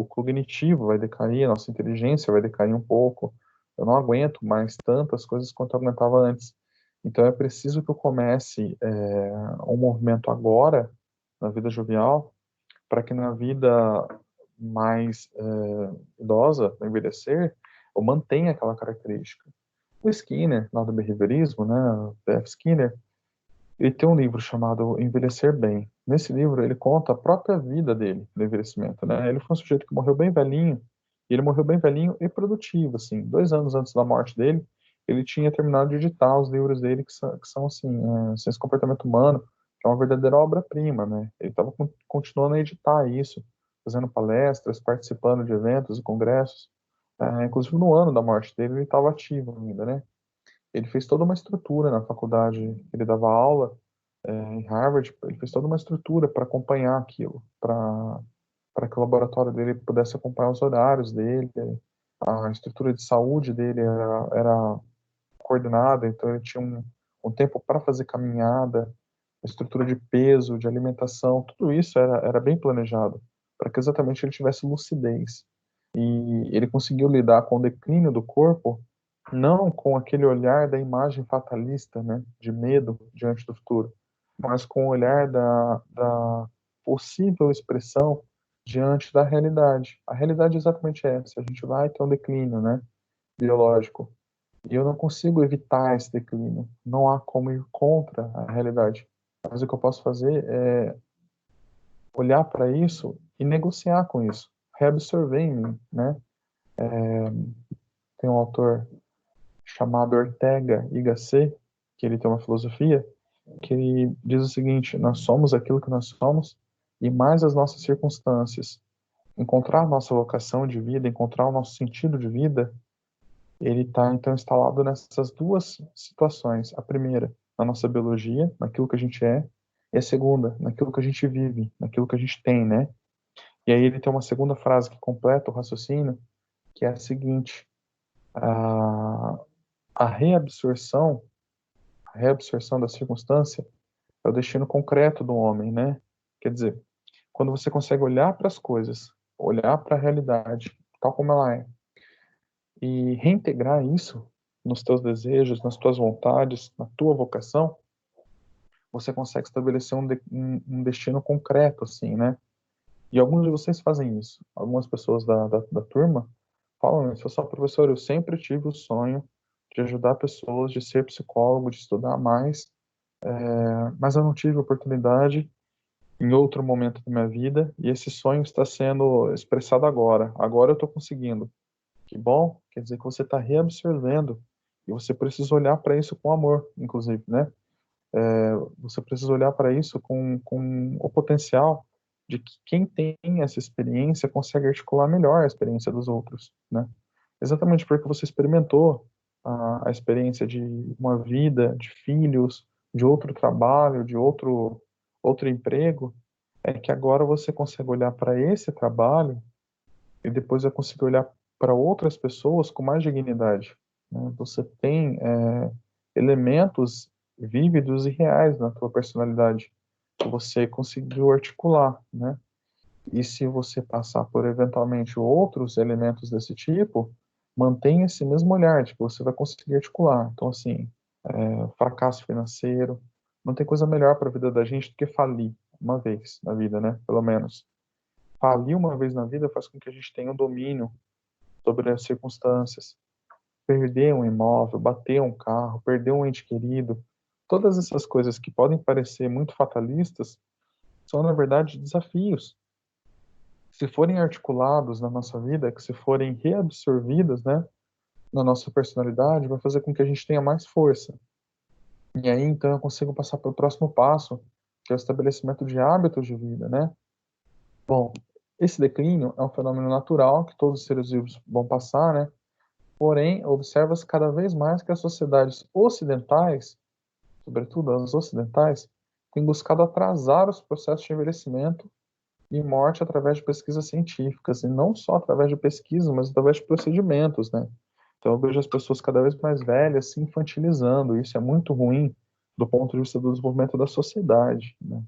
cognitivo vai decair, nossa inteligência vai decair um pouco. Eu não aguento mais tantas coisas quanto eu aguentava antes. Então é preciso que eu comece um movimento agora, na vida jovial, para que na vida mais idosa, no envelhecer, eu mantenha aquela característica. O Skinner, lá do behaviorismo, né, P.F. Skinner, ele tem um livro chamado Envelhecer Bem. Nesse livro, ele conta a própria vida dele, do envelhecimento, né? Ele foi um sujeito que morreu bem velhinho, e ele morreu bem velhinho e produtivo, assim. 2 anos antes da morte dele, ele tinha terminado de editar os livros dele, que são assim, Ciência e Comportamento Humano, que é uma verdadeira obra-prima, né? Ele estava continuando a editar isso, fazendo palestras, participando de eventos e congressos. Inclusive, no ano da morte dele, ele estava ativo ainda, né? Ele fez toda uma estrutura na faculdade, ele dava aula em Harvard, ele fez toda uma estrutura para acompanhar aquilo, para que o laboratório dele pudesse acompanhar os horários dele, a estrutura de saúde dele era coordenada, então ele tinha um tempo para fazer caminhada, a estrutura de peso, de alimentação, tudo isso era bem planejado, para que exatamente ele tivesse lucidez. E ele conseguiu lidar com o declínio do corpo, não com aquele olhar da imagem fatalista, né, de medo diante do futuro, mas com o olhar da possível expressão diante da realidade. A realidade é exatamente essa, a gente vai ter um declínio, né, biológico. E eu não consigo evitar esse declínio, não há como ir contra a realidade. Mas o que eu posso fazer é olhar para isso e negociar com isso, reabsorver em mim, né? Tem um autor chamado Ortega y Gasset, que ele tem uma filosofia, que ele diz o seguinte: nós somos aquilo que nós somos e mais as nossas circunstâncias. Encontrar a nossa vocação de vida, encontrar o nosso sentido de vida, ele está então instalado nessas duas situações. A primeira, na nossa biologia, naquilo que a gente é, e a segunda, naquilo que a gente vive, naquilo que a gente tem, né? E aí ele tem uma segunda frase que completa o raciocínio, que é a seguinte: a, a reabsorção, a reabsorção da circunstância é o destino concreto do homem, né? Quer dizer, quando você consegue olhar para as coisas, olhar para a realidade, tal como ela é, e reintegrar isso nos teus desejos, nas tuas vontades, na tua vocação, você consegue estabelecer um destino concreto, assim, né? E alguns de vocês fazem isso. Algumas pessoas da turma falam isso. Eu sou professor, eu sempre tive o sonho de ajudar pessoas, de ser psicólogo, de estudar mais, mas eu não tive oportunidade em outro momento da minha vida, e esse sonho está sendo expressado agora. Agora eu estou conseguindo. Que bom, quer dizer que você está reabsorvendo, e você precisa olhar para isso com amor, inclusive, né? Você precisa olhar para isso com o potencial de que quem tem essa experiência consegue articular melhor a experiência dos outros, né? Exatamente porque você experimentou a experiência de uma vida, de filhos, de outro trabalho, de outro emprego, é que agora você consegue olhar para esse trabalho e depois vai conseguir olhar para outras pessoas com mais dignidade, né? Você tem elementos vívidos e reais na tua personalidade que você conseguiu articular, né? E se você passar por eventualmente outros elementos desse tipo, mantenha esse mesmo olhar, tipo, você vai conseguir articular. Então, assim, fracasso financeiro, não tem coisa melhor para a vida da gente do que falir uma vez na vida, né? Pelo menos. Falir uma vez na vida faz com que a gente tenha um domínio sobre as circunstâncias. Perder um imóvel, bater um carro, perder um ente querido, todas essas coisas que podem parecer muito fatalistas são, na verdade, desafios. Se forem articulados na nossa vida, que se forem reabsorvidas, né, na nossa personalidade, vai fazer com que a gente tenha mais força. E aí, então, eu consigo passar para o próximo passo, que é o estabelecimento de hábitos de vida, né? Bom, esse declínio é um fenômeno natural que todos os seres vivos vão passar, né? Porém, observa-se cada vez mais que as sociedades ocidentais, sobretudo as ocidentais, têm buscado atrasar os processos de envelhecimento e morte através de pesquisas científicas, e não só através de pesquisas, mas através de procedimentos, né? Então, eu vejo as pessoas cada vez mais velhas se infantilizando, e isso é muito ruim do ponto de vista do desenvolvimento da sociedade, né?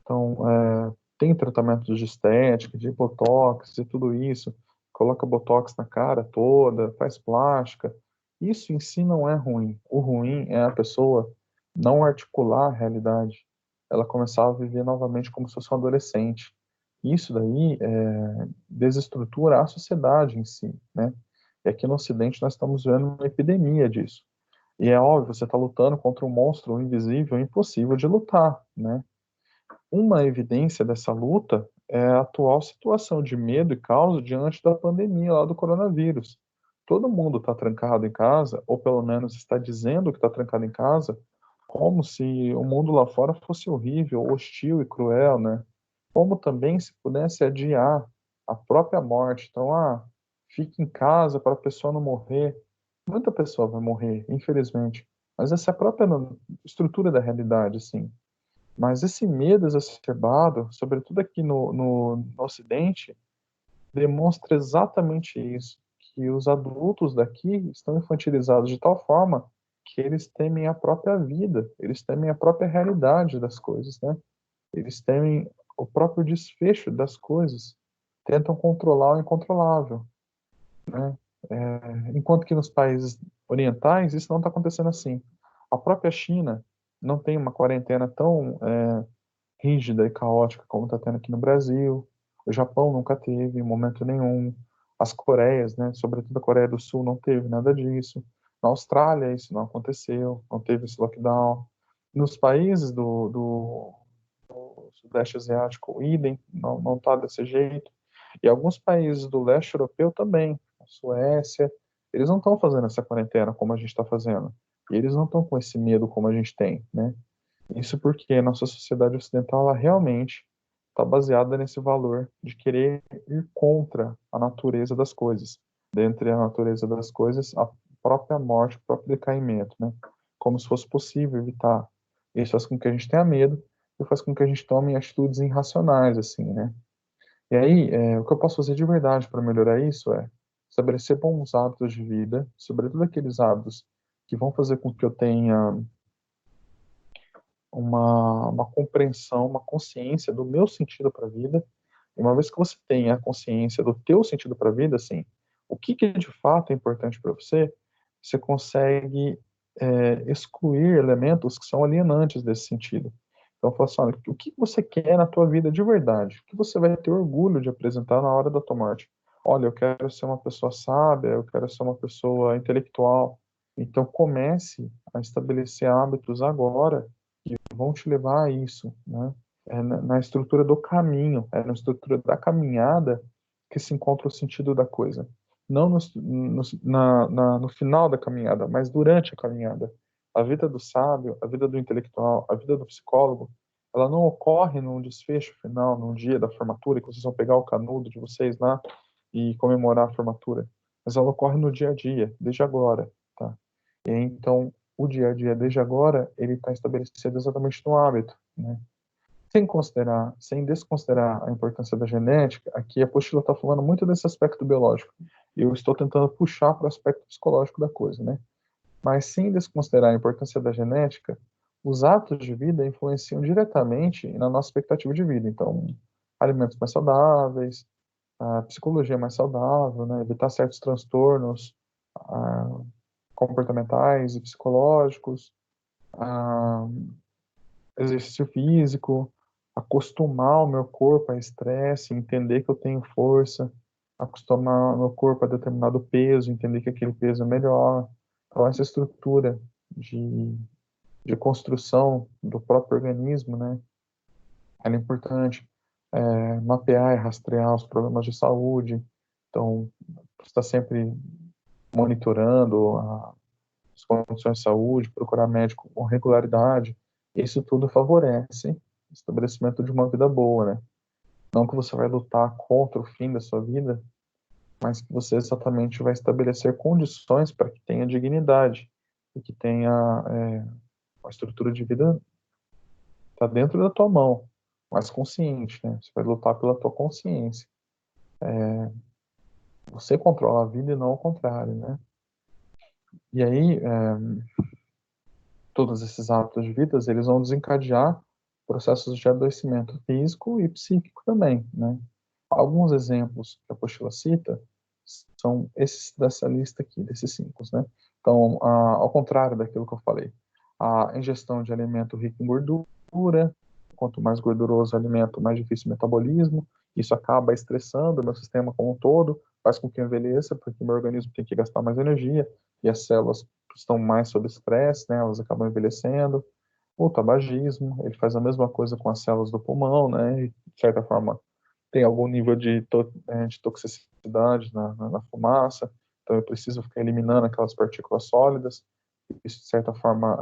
Então, tem tratamentos de estética, de botox e tudo isso, coloca botox na cara toda, faz plástica. Isso em si não é ruim. O ruim é a pessoa não articular a realidade. Ela começar a viver novamente como se fosse um adolescente. Isso daí desestrutura a sociedade em si, né? E aqui no Ocidente nós estamos vendo uma epidemia disso. E é óbvio, você está lutando contra um monstro invisível, impossível de lutar, né? Uma evidência dessa luta é a atual situação de medo e caos diante da pandemia lá do coronavírus. Todo mundo está trancado em casa, ou pelo menos está dizendo que está trancado em casa, como se o mundo lá fora fosse horrível, hostil e cruel, né? Como também se pudesse adiar a própria morte. Então, fique em casa para a pessoa não morrer. Muita pessoa vai morrer, infelizmente. Mas essa é a própria estrutura da realidade, assim. Mas esse medo exacerbado, sobretudo aqui no Ocidente, demonstra exatamente isso, que os adultos daqui estão infantilizados de tal forma que eles temem a própria vida, eles temem a própria realidade das coisas, né? Eles temem o próprio desfecho das coisas, tentam controlar o incontrolável, né? Enquanto que nos países orientais isso não está acontecendo assim. A própria China não tem uma quarentena tão rígida e caótica como está tendo aqui no Brasil. O Japão nunca teve em momento nenhum. As Coreias, né, sobretudo a Coreia do Sul, não teve nada disso. Na Austrália isso não aconteceu, não teve esse lockdown. Nos países do Sudeste Asiático, idem, não está desse jeito. E alguns países do leste europeu também, a Suécia, eles não estão fazendo essa quarentena como a gente está fazendo. E eles não estão com esse medo como a gente tem, né? Isso porque a nossa sociedade ocidental ela realmente está baseada nesse valor de querer ir contra a natureza das coisas. Dentre a natureza das coisas, a própria morte, o próprio decaimento, né? Como se fosse possível evitar. Isso faz com que a gente tenha medo e faz com que a gente tome atitudes irracionais, assim, né? E aí, o que eu posso fazer de verdade para melhorar isso é estabelecer bons hábitos de vida, sobretudo aqueles hábitos que vão fazer com que eu tenha uma compreensão, uma consciência do meu sentido para a vida. E uma vez que você tem a consciência do teu sentido para a vida, assim, o que que de fato é importante para você, você consegue excluir elementos que são alienantes desse sentido. Então, fala assim, olha, o que você quer na tua vida de verdade? O que você vai ter orgulho de apresentar na hora da tua morte? Olha, eu quero ser uma pessoa sábia, eu quero ser uma pessoa intelectual. Então, comece a estabelecer hábitos agora vão te levar a isso, né? é na estrutura do caminho, é na estrutura da caminhada que se encontra o sentido da coisa. Não no final da caminhada, mas durante a caminhada. A vida do sábio, a vida do intelectual, a vida do psicólogo, ela não ocorre num desfecho final, num dia da formatura, que vocês vão pegar o canudo de vocês lá e comemorar a formatura. Mas ela ocorre no dia a dia, desde agora, tá? E então, o dia a dia, desde agora, ele está estabelecido exatamente no hábito, né? Sem desconsiderar a importância da genética, aqui a apostila está falando muito desse aspecto biológico. E eu estou tentando puxar para o aspecto psicológico da coisa, né? Mas sem desconsiderar a importância da genética, os hábitos de vida influenciam diretamente na nossa expectativa de vida. Então, alimentos mais saudáveis, a psicologia mais saudável, né? Evitar certos transtornos comportamentais e psicológicos, exercício físico, acostumar o meu corpo a estresse, entender que eu tenho força, acostumar o meu corpo a determinado peso, entender que aquele peso é melhor. Então, essa estrutura de construção do próprio organismo, né, ela é importante. Mapear e rastrear os problemas de saúde. Então, está sempre monitorando as condições de saúde, procurar médico com regularidade. Isso tudo favorece o estabelecimento de uma vida boa, né? Não que você vai lutar contra o fim da sua vida, mas que você exatamente vai estabelecer condições para que tenha dignidade e que tenha uma estrutura de vida está dentro da tua mão, mais consciente, né? Você vai lutar pela tua consciência. Você controla a vida e não o contrário, né? E aí, todos esses hábitos de vida, eles vão desencadear processos de adoecimento físico e psíquico também, né? Alguns exemplos que a apostila cita são esses dessa lista aqui, desses 5, né? Então, ao contrário daquilo que eu falei, a ingestão de alimento rico em gordura, quanto mais gorduroso o alimento, mais difícil o metabolismo, isso acaba estressando o meu sistema como um todo, faz com que eu envelheça, porque meu organismo tem que gastar mais energia, e as células estão mais sob estresse, né? Elas acabam envelhecendo. O tabagismo, ele faz a mesma coisa com as células do pulmão, né? E, de certa forma, tem algum nível de toxicidade na fumaça, então eu preciso ficar eliminando aquelas partículas sólidas, isso de certa forma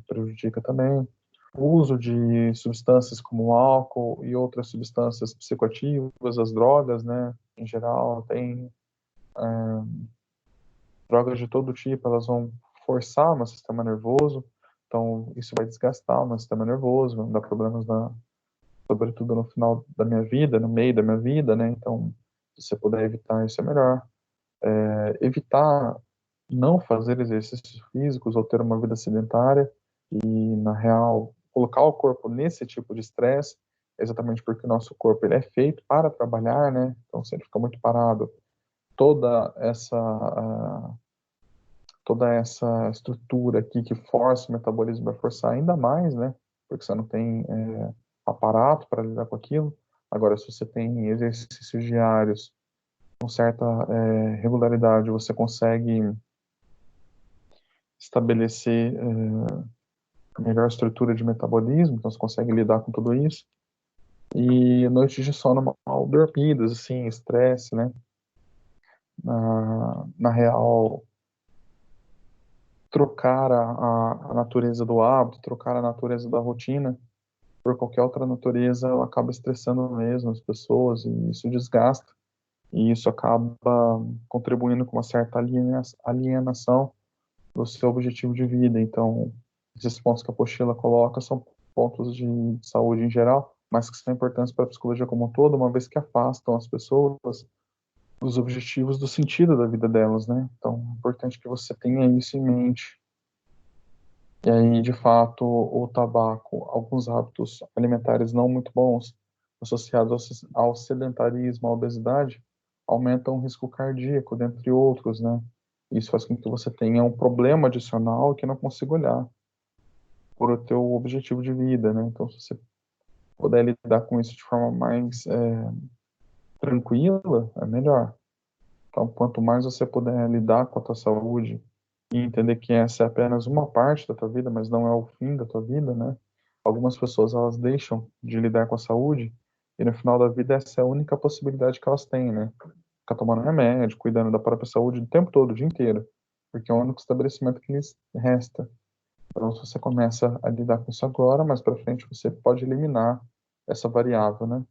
prejudica também. O uso de substâncias como o álcool e outras substâncias psicoativas, as drogas, né, em geral, tem drogas de todo tipo, elas vão forçar o meu sistema nervoso, então isso vai desgastar o meu sistema nervoso, vai me dar problemas sobretudo no final da minha vida, no meio da minha vida, né? Então, se você puder evitar, isso é melhor. Evitar não fazer exercícios físicos ou ter uma vida sedentária e, na real, colocar o corpo nesse tipo de estresse, exatamente porque o nosso corpo ele é feito para trabalhar, né? Então, se ele fica muito parado, toda essa toda essa estrutura aqui que força o metabolismo vai forçar ainda mais, né? Porque você não tem aparato para lidar com aquilo. Agora, se você tem exercícios diários com certa regularidade, você consegue estabelecer a melhor estrutura de metabolismo, então você consegue lidar com tudo isso. E noites de sono mal dormidas, assim, estresse, né? Na real, trocar a natureza do hábito, trocar a natureza da rotina por qualquer outra natureza, ela acaba estressando mesmo as pessoas e isso desgasta. E isso acaba contribuindo com uma certa alienação do seu objetivo de vida. Então, esses pontos que a apostila coloca são pontos de saúde em geral, mas que são importantes para a psicologia como um todo, uma vez que afastam as pessoas dos objetivos, do sentido da vida delas, né? Então, é importante que você tenha isso em mente. E aí, de fato, o tabaco, alguns hábitos alimentares não muito bons, associados ao sedentarismo, à obesidade, aumentam o risco cardíaco, dentre outros, né? Isso faz com que você tenha um problema adicional que não consiga olhar por o teu objetivo de vida, né? Então, se você puder lidar com isso de forma mais tranquila, é melhor. Então, quanto mais você puder lidar com a tua saúde e entender que essa é apenas uma parte da tua vida, mas não é o fim da tua vida, né? Algumas pessoas, elas deixam de lidar com a saúde e no final da vida essa é a única possibilidade que elas têm, né? Ficar tomando remédio, cuidando da própria saúde o tempo todo, o dia inteiro, porque é o único estabelecimento que lhes resta. Então, se você começa a lidar com isso agora, mais para frente você pode eliminar essa variável, né?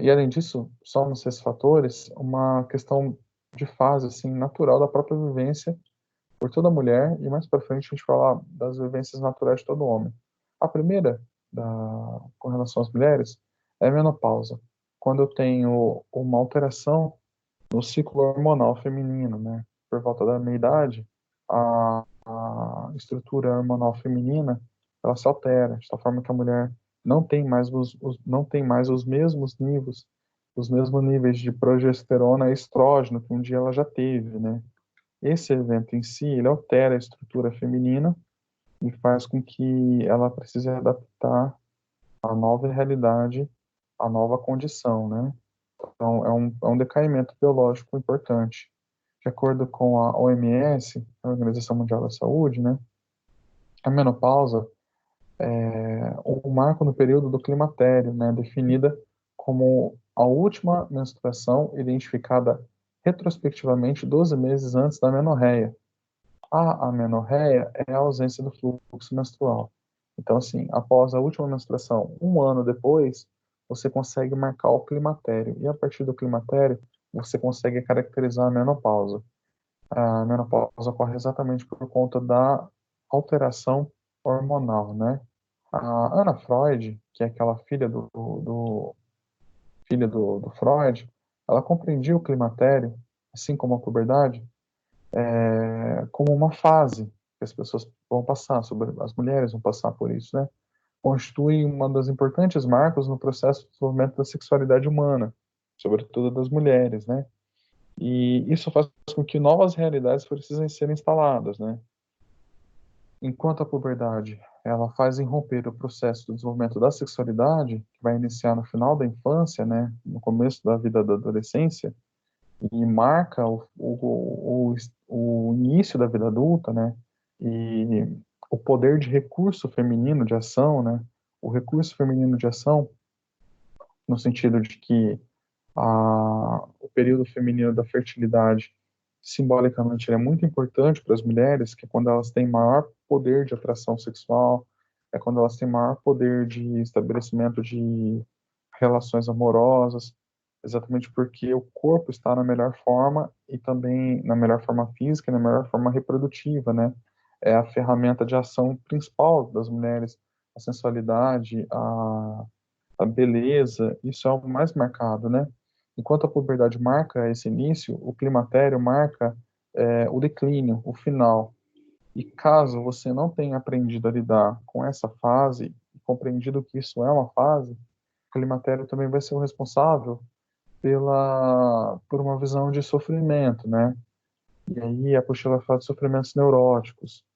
E além disso, somos esses fatores uma questão de fase assim natural da própria vivência por toda mulher e mais para frente a gente falar das vivências naturais de todo homem. A primeira, com relação às mulheres, é a menopausa, quando eu tenho uma alteração no ciclo hormonal feminino, né? Por volta da meia idade, a estrutura hormonal feminina ela se altera de tal forma que a mulher não tem mais não tem mais os mesmos níveis de progesterona e estrógeno que um dia ela já teve, né? Esse evento em si, ele altera a estrutura feminina e faz com que ela precise adaptar à nova realidade, à nova condição, né? Então, é um decaimento biológico importante. De acordo com a OMS, a Organização Mundial da Saúde, né, a menopausa é um marco no período do climatério, né, definida como a última menstruação identificada retrospectivamente 12 meses antes da menorreia. A amenorreia é a ausência do fluxo menstrual. Então, assim, após a última menstruação, um ano depois, você consegue marcar o climatério. E a partir do climatério, você consegue caracterizar a menopausa. A menopausa ocorre exatamente por conta da alteração hormonal, né? A Anna Freud, que é aquela filha do Freud, ela compreendia o climatério, assim como a puberdade, como uma fase que as pessoas vão passar, sobre as mulheres vão passar por isso, né? Constitui uma das importantes marcas no processo de desenvolvimento da sexualidade humana, sobretudo das mulheres, né? E isso faz com que novas realidades precisem ser instaladas, né? Enquanto a puberdade ela faz irromper o processo do desenvolvimento da sexualidade, que vai iniciar no final da infância, né, no começo da vida da adolescência, e marca o início da vida adulta, né? E o poder de recurso feminino de ação, né? O recurso feminino de ação, no sentido de que o período feminino da fertilidade, simbolicamente, ele é muito importante para as mulheres, que é quando elas têm maior poder de atração sexual, é quando elas têm maior poder de estabelecimento de relações amorosas, exatamente porque o corpo está na melhor forma e também na melhor forma física e na melhor forma reprodutiva, né? É a ferramenta de ação principal das mulheres, a sensualidade, a beleza, isso é o mais marcado, né? Enquanto a puberdade marca esse início, o climatério marca o declínio, o final. E caso você não tenha aprendido a lidar com essa fase, e compreendido que isso é uma fase, o climatério também vai ser o responsável por uma visão de sofrimento, né? E aí a apostila fala de sofrimentos neuróticos.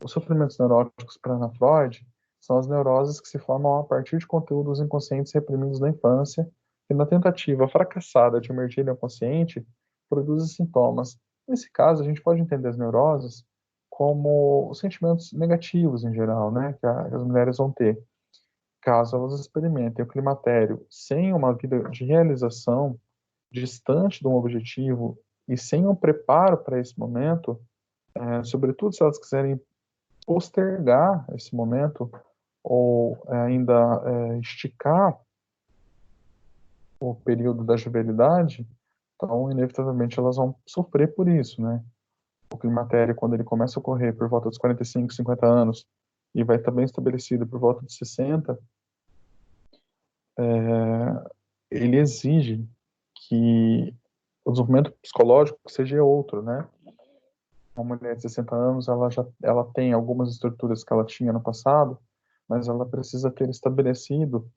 Os sofrimentos neuróticos para Ana Freud são as neuroses que se formam a partir de conteúdos inconscientes reprimidos na infância e na tentativa fracassada de emergir ao consciente produzem sintomas. Nesse caso, a gente pode entender as neuroses como os sentimentos negativos em geral, né, que as mulheres vão ter. Caso elas experimentem o climatério sem uma vida de realização, distante de um objetivo e sem um preparo para esse momento, sobretudo se elas quiserem postergar esse momento ou ainda esticar o período da juvenilidade, então inevitavelmente elas vão sofrer por isso, né? O climatério, quando ele começa a ocorrer por volta dos 45, 50 anos e vai estar bem estabelecido por volta de 60, ele exige que o desenvolvimento psicológico seja outro, né? Uma mulher de 60 anos, ela tem algumas estruturas que ela tinha no passado, mas ela precisa ter estabelecido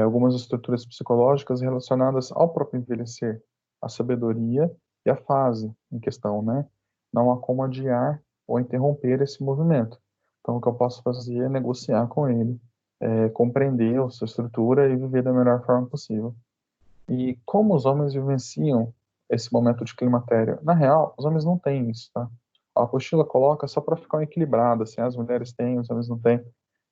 algumas estruturas psicológicas relacionadas ao próprio envelhecer, a sabedoria e a fase em questão, né? Não há como adiar ou interromper esse movimento. Então, o que eu posso fazer é negociar com ele, compreender a sua estrutura e viver da melhor forma possível. E como os homens vivenciam esse momento de climatério? Na real, os homens não têm isso, tá? A apostila coloca só para ficar equilibrado, assim, as mulheres têm, os homens não têm.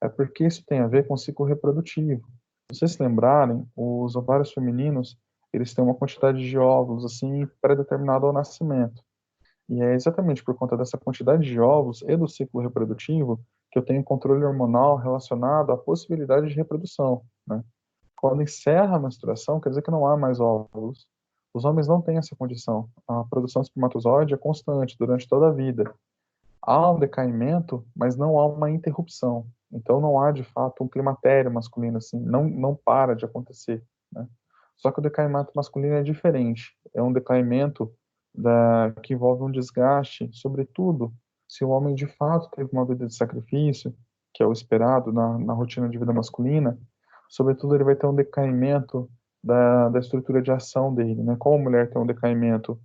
É porque isso tem a ver com o ciclo reprodutivo. Se vocês se lembrarem, os ovários femininos, eles têm uma quantidade de óvulos, assim, pré-determinada ao nascimento. E é exatamente por conta dessa quantidade de óvulos e do ciclo reprodutivo que eu tenho controle hormonal relacionado à possibilidade de reprodução, né? Quando encerra a menstruação, quer dizer que não há mais óvulos. Os homens não têm essa condição. A produção de espermatozoide é constante durante toda a vida. Há um decaimento, mas não há uma interrupção. Então não há, de fato, um climatério masculino, assim, não para de acontecer, né? Só que o decaimento masculino é diferente. É um decaimento que envolve um desgaste, sobretudo se o homem de fato teve uma vida de sacrifício, que é o esperado na rotina de vida masculina, sobretudo ele vai ter um decaimento da estrutura de ação dele, né? Como a mulher tem um decaimento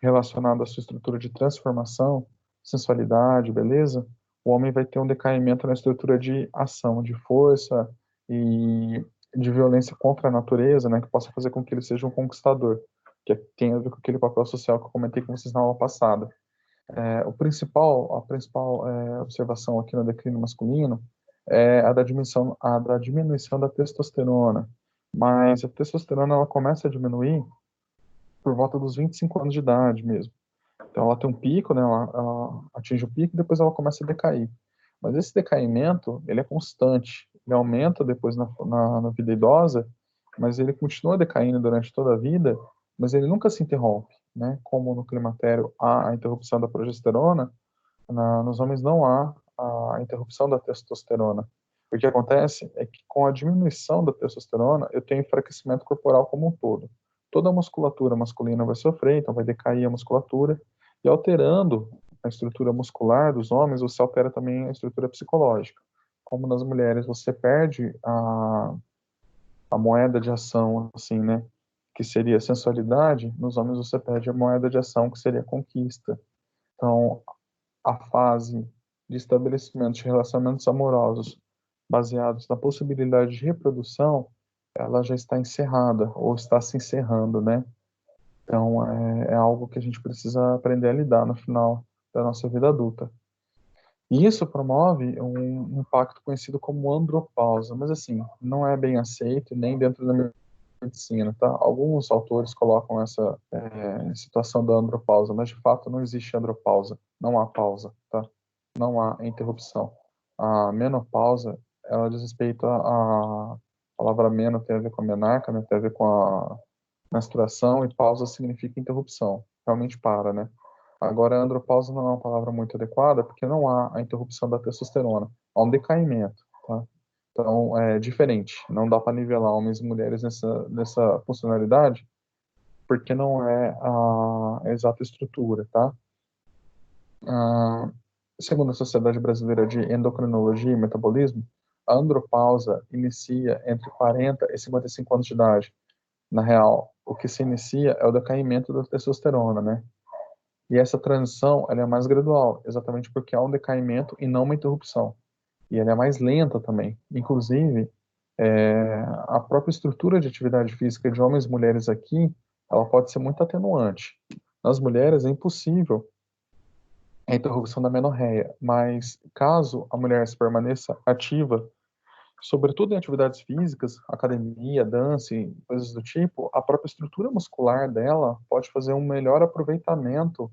relacionado à sua estrutura de transformação, sensualidade, beleza, o homem vai ter um decaimento na estrutura de ação, de força e de violência contra a natureza, né, que possa fazer com que ele seja um conquistador, tem a ver com aquele papel social que eu comentei com vocês na aula passada. A principal observação aqui no declínio masculino é a da diminuição da testosterona, mas a testosterona ela começa a diminuir por volta dos 25 anos de idade mesmo. Então ela tem um pico, né? Ela atinge o pico e depois ela começa a decair. Mas esse decaimento, ele é constante. Ele aumenta depois na vida idosa, mas ele continua decaindo durante toda a vida, mas ele nunca se interrompe, né? Como no climatério há a interrupção da progesterona, nos homens não há a interrupção da testosterona. O que acontece é que com a diminuição da testosterona, eu tenho enfraquecimento corporal como um todo. Toda a musculatura masculina vai sofrer, então vai decair a musculatura, e alterando a estrutura muscular dos homens, você altera também a estrutura psicológica. Como nas mulheres você perde a moeda de ação, assim, né? Que seria a sensualidade, nos homens você perde a moeda de ação, que seria a conquista. Então, a fase de estabelecimento de relacionamentos amorosos baseados na possibilidade de reprodução, ela já está encerrada, ou está se encerrando, né? Então, é algo que a gente precisa aprender a lidar no final da nossa vida adulta. E isso promove um impacto conhecido como andropausa, mas assim, não é bem aceito nem dentro da medicina, tá? Alguns autores colocam essa situação da andropausa, mas de fato não existe andropausa, não há pausa, tá? Não há interrupção. A menopausa, ela diz respeito a palavra meno tem a ver com a menarca, né? Tem a ver com a menstruação, e pausa significa interrupção, realmente para, né? Agora, a andropausa não é uma palavra muito adequada, porque não há a interrupção da testosterona, há um decaimento, tá? Então, é diferente, não dá para nivelar homens e mulheres nessa funcionalidade, porque não é a exata estrutura, tá? Ah, segundo a Sociedade Brasileira de Endocrinologia e Metabolismo, a andropausa inicia entre 40 e 55 anos de idade. Na real, o que se inicia é o decaimento da testosterona, né? E essa transição, ela é mais gradual, exatamente porque há um decaimento e não uma interrupção. E ela é mais lenta também. Inclusive, a própria estrutura de atividade física de homens e mulheres aqui, ela pode ser muito atenuante. Nas mulheres é impossível a interrupção da menorreia, mas caso a mulher se permaneça ativa, sobretudo em atividades físicas, academia, dança e coisas do tipo, a própria estrutura muscular dela pode fazer um melhor aproveitamento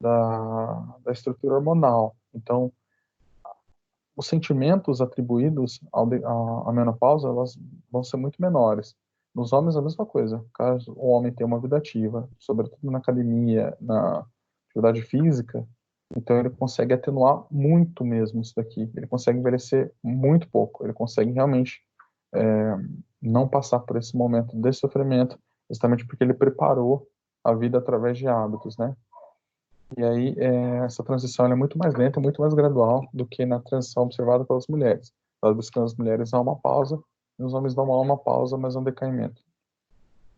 da estrutura hormonal. Então, os sentimentos atribuídos à menopausa, elas vão ser muito menores. Nos homens, a mesma coisa. Caso o homem tenha uma vida ativa, sobretudo na academia, na atividade física, então ele consegue atenuar muito mesmo isso daqui. Ele consegue envelhecer muito pouco. Ele consegue realmente não passar por esse momento de sofrimento, justamente porque ele preparou a vida através de hábitos, né? E aí, essa transição é muito mais lenta, muito mais gradual do que na transição observada pelas mulheres. Nós buscamos as mulheres há uma pausa, e os homens não há uma pausa, mas um decaimento.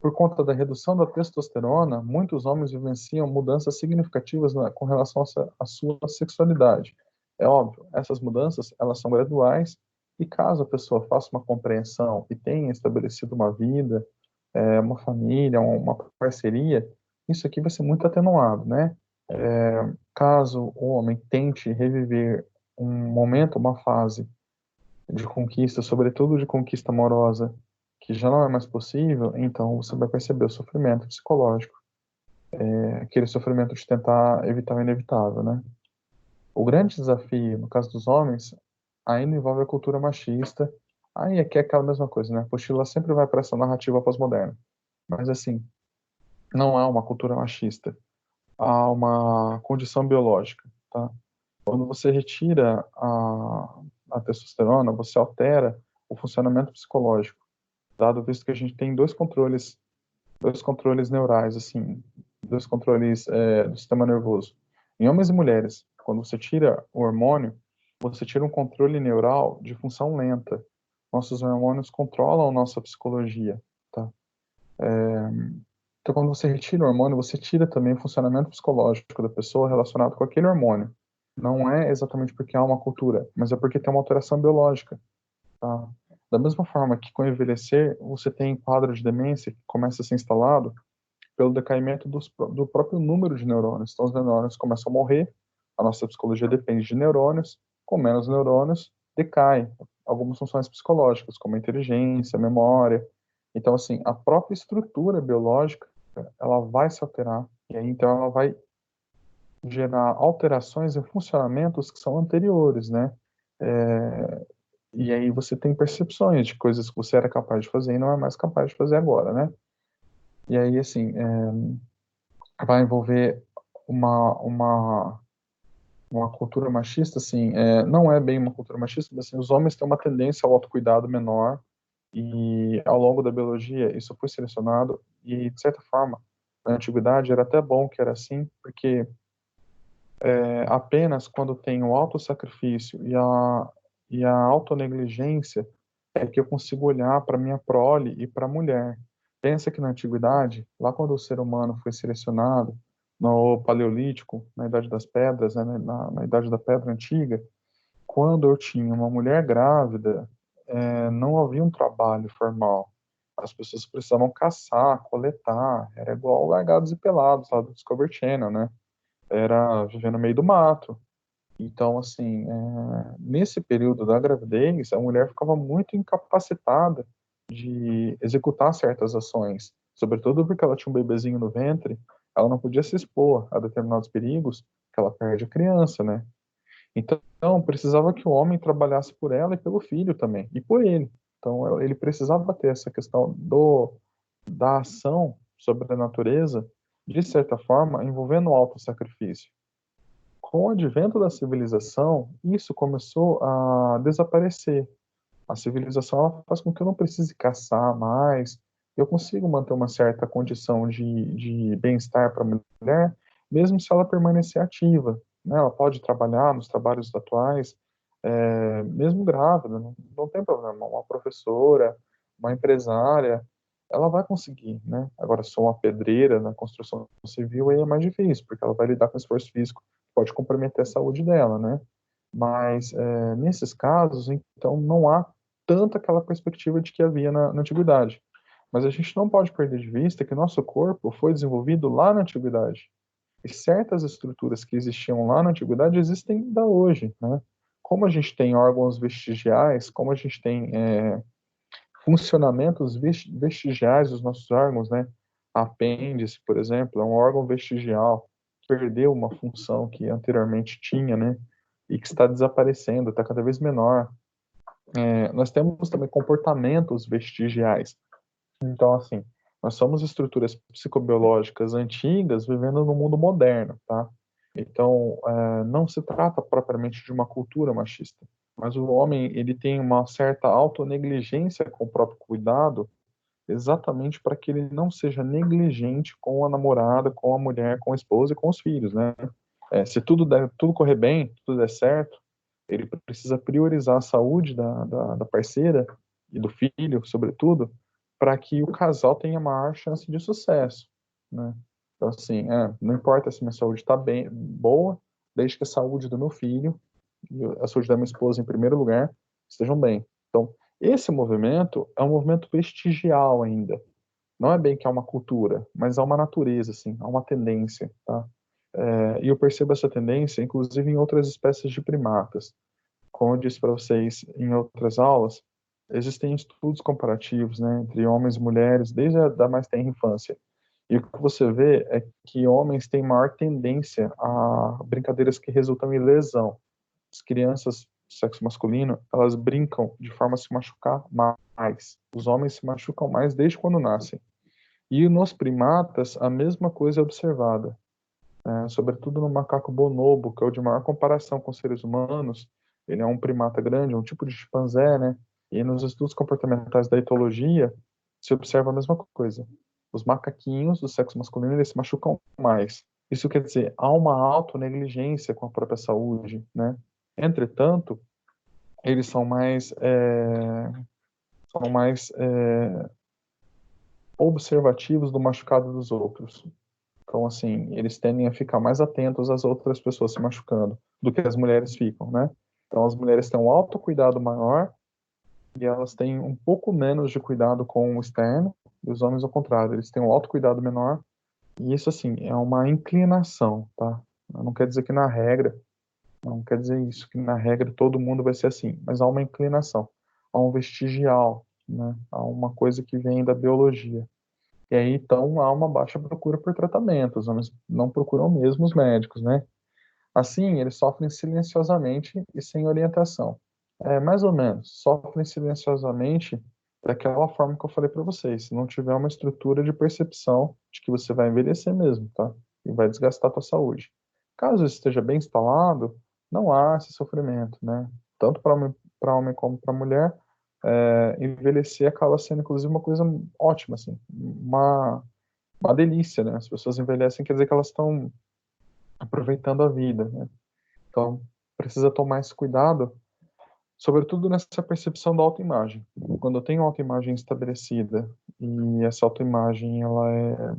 Por conta da redução da testosterona, muitos homens vivenciam mudanças significativas com relação à sua sexualidade. É óbvio, essas mudanças, elas são graduais, e caso a pessoa faça uma compreensão e tenha estabelecido uma vida, uma família, uma parceria, isso aqui vai ser muito atenuado, né? Caso o homem tente reviver um momento, uma fase de conquista, sobretudo de conquista amorosa, que já não é mais possível, então você vai perceber o sofrimento psicológico, aquele sofrimento de tentar evitar o inevitável, né? O grande desafio, no caso dos homens, ainda envolve a cultura machista. Aí aqui é aquela mesma coisa, né? A apostila sempre vai para essa narrativa pós-moderna. Mas assim, não há uma cultura machista. Há uma condição biológica, tá? Quando você retira a testosterona, você altera o funcionamento psicológico, dado visto que a gente tem dois controles neurais, assim, dois controles do sistema nervoso. Em homens e mulheres, quando você tira o hormônio, você tira um controle neural de função lenta. Nossos hormônios controlam a nossa psicologia, tá? Então, quando você retira o hormônio, você tira também o funcionamento psicológico da pessoa relacionado com aquele hormônio. Não é exatamente porque há uma cultura, mas é porque tem uma alteração biológica, tá? Da mesma forma que com o envelhecer, você tem quadro de demência que começa a ser instalado pelo decaimento do próprio número de neurônios. Então, os neurônios começam a morrer, a nossa psicologia depende de neurônios, com menos neurônios, decai algumas funções psicológicas, como a inteligência, a memória. Então, assim, a própria estrutura biológica, ela vai se alterar, e aí, então, ela vai gerar alterações em funcionamentos que são anteriores, né? E aí você tem percepções de coisas que você era capaz de fazer e não é mais capaz de fazer agora, né? E aí, assim, vai envolver uma cultura machista, assim, não é bem uma cultura machista, mas assim, os homens têm uma tendência ao autocuidado menor e ao longo da biologia isso foi selecionado e, de certa forma, na antiguidade era até bom que era assim, porque apenas quando tem o autossacrifício e a autonegligência é que eu consigo olhar para minha prole e para a mulher. Pensa que na antiguidade, lá quando o ser humano foi selecionado, no Paleolítico, na Idade das Pedras, né, na Idade da Pedra Antiga, quando eu tinha uma mulher grávida, não havia um trabalho formal. As pessoas precisavam caçar, coletar, era igual Largados e Pelados lá do Discovery Channel, né? Era viver no meio do mato. Então, assim, nesse período da gravidez, a mulher ficava muito incapacitada de executar certas ações, sobretudo porque ela tinha um bebezinho no ventre, ela não podia se expor a determinados perigos que ela perde a criança, né? Então, precisava que o homem trabalhasse por ela e pelo filho também, e por ele. Então, ele precisava ter essa questão da ação sobre a natureza, de certa forma, envolvendo o auto-sacrifício. Com o advento da civilização, isso começou a desaparecer. A civilização ela faz com que eu não precise caçar mais, eu consigo manter uma certa condição de bem-estar para a mulher, mesmo se ela permanecer ativa, né? Ela pode trabalhar nos trabalhos atuais, mesmo grávida, não tem problema. Uma professora, uma empresária, ela vai conseguir, né? Agora, se uma pedreira na construção civil, aí é mais difícil, porque ela vai lidar com esforço físico que pode comprometer a saúde dela, né? Mas, nesses casos, então, não há tanto aquela perspectiva de que havia na antiguidade. Mas a gente não pode perder de vista que nosso corpo foi desenvolvido lá na antiguidade. E certas estruturas que existiam lá na antiguidade existem ainda hoje, né? Como a gente tem órgãos vestigiais, como a gente tem funcionamentos vestigiais dos nossos órgãos, né? Apêndice, por exemplo, é um órgão vestigial, perdeu uma função que anteriormente tinha, né? E que está desaparecendo, está cada vez menor. Nós temos também comportamentos vestigiais. Então, assim, nós somos estruturas psicobiológicas antigas vivendo no mundo moderno, tá? Então, não se trata propriamente de uma cultura machista, mas o homem ele tem uma certa autonegligência com o próprio cuidado, exatamente para que ele não seja negligente com a namorada, com a mulher, com a esposa e com os filhos, né? Se tudo correr bem, tudo der certo, ele precisa priorizar a saúde da parceira e do filho, sobretudo, para que o casal tenha maior chance de sucesso, né? Então, assim, não importa se minha saúde está bem, boa, desde que a saúde do meu filho e a saúde da minha esposa, em primeiro lugar, estejam bem. Então, esse movimento é um movimento vestigial ainda. Não é bem que é uma cultura, mas há uma natureza, assim, há uma tendência, tá? E eu percebo essa tendência, inclusive, em outras espécies de primatas. como eu disse para vocês em outras aulas, existem estudos comparativos, né, entre homens e mulheres desde a da mais tenra infância. E o que você vê é que homens têm maior tendência a brincadeiras que resultam em lesão. As crianças do sexo masculino, elas brincam de forma a se machucar mais. Os homens se machucam mais desde quando nascem. E nos primatas, a mesma coisa é observada. Sobretudo no macaco bonobo, que é o de maior comparação com seres humanos. Ele é um primata grande, um tipo de chimpanzé, né? E nos estudos comportamentais da etologia, se observa a mesma coisa. Os macaquinhos do sexo masculino, eles se machucam mais. Isso quer dizer, há uma autonegligência com a própria saúde, né? Entretanto, eles são mais observativos do machucado dos outros. Então, assim, eles tendem a ficar mais atentos às outras pessoas se machucando do que as mulheres ficam, né? Então, as mulheres têm um autocuidado maior e elas têm um pouco menos de cuidado com o externo, e os homens, ao contrário, eles têm um autocuidado menor. E isso, assim, é uma inclinação, tá? Não quer dizer que na regra, não quer dizer isso, que na regra todo mundo vai ser assim, mas há uma inclinação, há um vestigial, né? Há uma coisa que vem da biologia. E aí, então, há uma baixa procura por tratamento, os homens não procuram mesmo os médicos, né? Assim, eles sofrem silenciosamente e sem orientação. Mais ou menos, sofrem silenciosamente daquela forma que eu falei para vocês, se não tiver uma estrutura de percepção de que você vai envelhecer mesmo, tá? E vai desgastar a tua saúde. Caso isso esteja bem instalado, não há esse sofrimento, né? Tanto para homem como para mulher, envelhecer acaba sendo, inclusive, uma coisa ótima, assim, uma delícia, né? As pessoas envelhecem, quer dizer que elas estão aproveitando a vida, né? Então, precisa tomar esse cuidado, sobretudo nessa percepção da autoimagem. Quando eu tenho autoimagem estabelecida e essa autoimagem ela é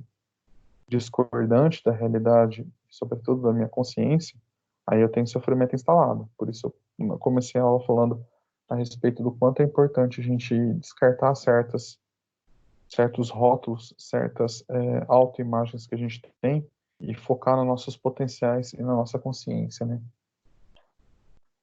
discordante da realidade, sobretudo da minha consciência, aí eu tenho sofrimento instalado. Por isso eu comecei a aula falando a respeito do quanto é importante a gente descartar certos rótulos, certas autoimagens que a gente tem e focar nos nossos potenciais e na nossa consciência, né?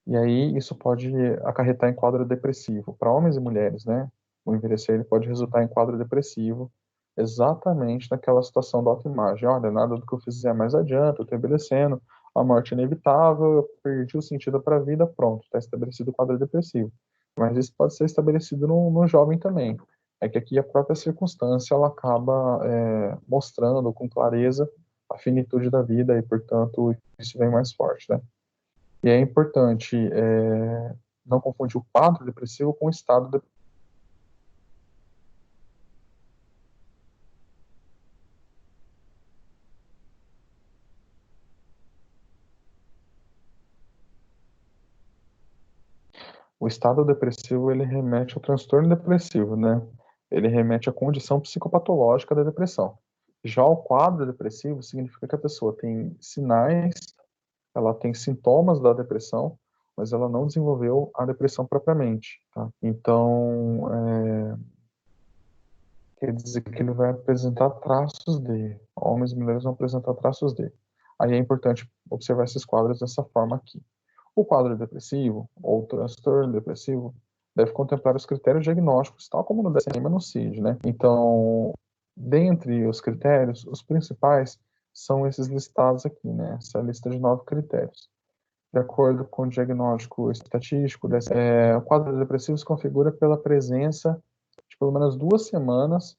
E aí isso pode acarretar em quadro depressivo. Para homens e mulheres, né? O envelhecer ele pode resultar em quadro depressivo, exatamente naquela situação da autoimagem. Olha, nada do que eu fizer mais adianta, eu estou envelhecendo, a morte é inevitável, eu perdi o sentido para a vida, pronto, está estabelecido o quadro depressivo. Mas isso pode ser estabelecido no jovem também. É que aqui a própria circunstância ela acaba mostrando com clareza a finitude da vida e, portanto, isso vem mais forte, né? E é importante não confundir o quadro depressivo com o estado depressivo. O estado depressivo, ele remete ao transtorno depressivo, né? Ele remete à condição psicopatológica da depressão. Já o quadro depressivo significa que a pessoa tem sinais, ela tem sintomas da depressão, mas ela não desenvolveu a depressão propriamente, tá? Então, quer dizer que ele vai apresentar traços de. Homens e mulheres vão apresentar traços de. Aí é importante observar esses quadros dessa forma aqui. O quadro depressivo, ou transtorno depressivo, deve contemplar os critérios diagnósticos, tal como no DSM e no CID, né? Então, dentre os critérios, os principais são esses listados aqui, né? Essa lista de 9 critérios. De acordo com o diagnóstico estatístico, o quadro depressivo se configura pela presença de pelo menos 2 semanas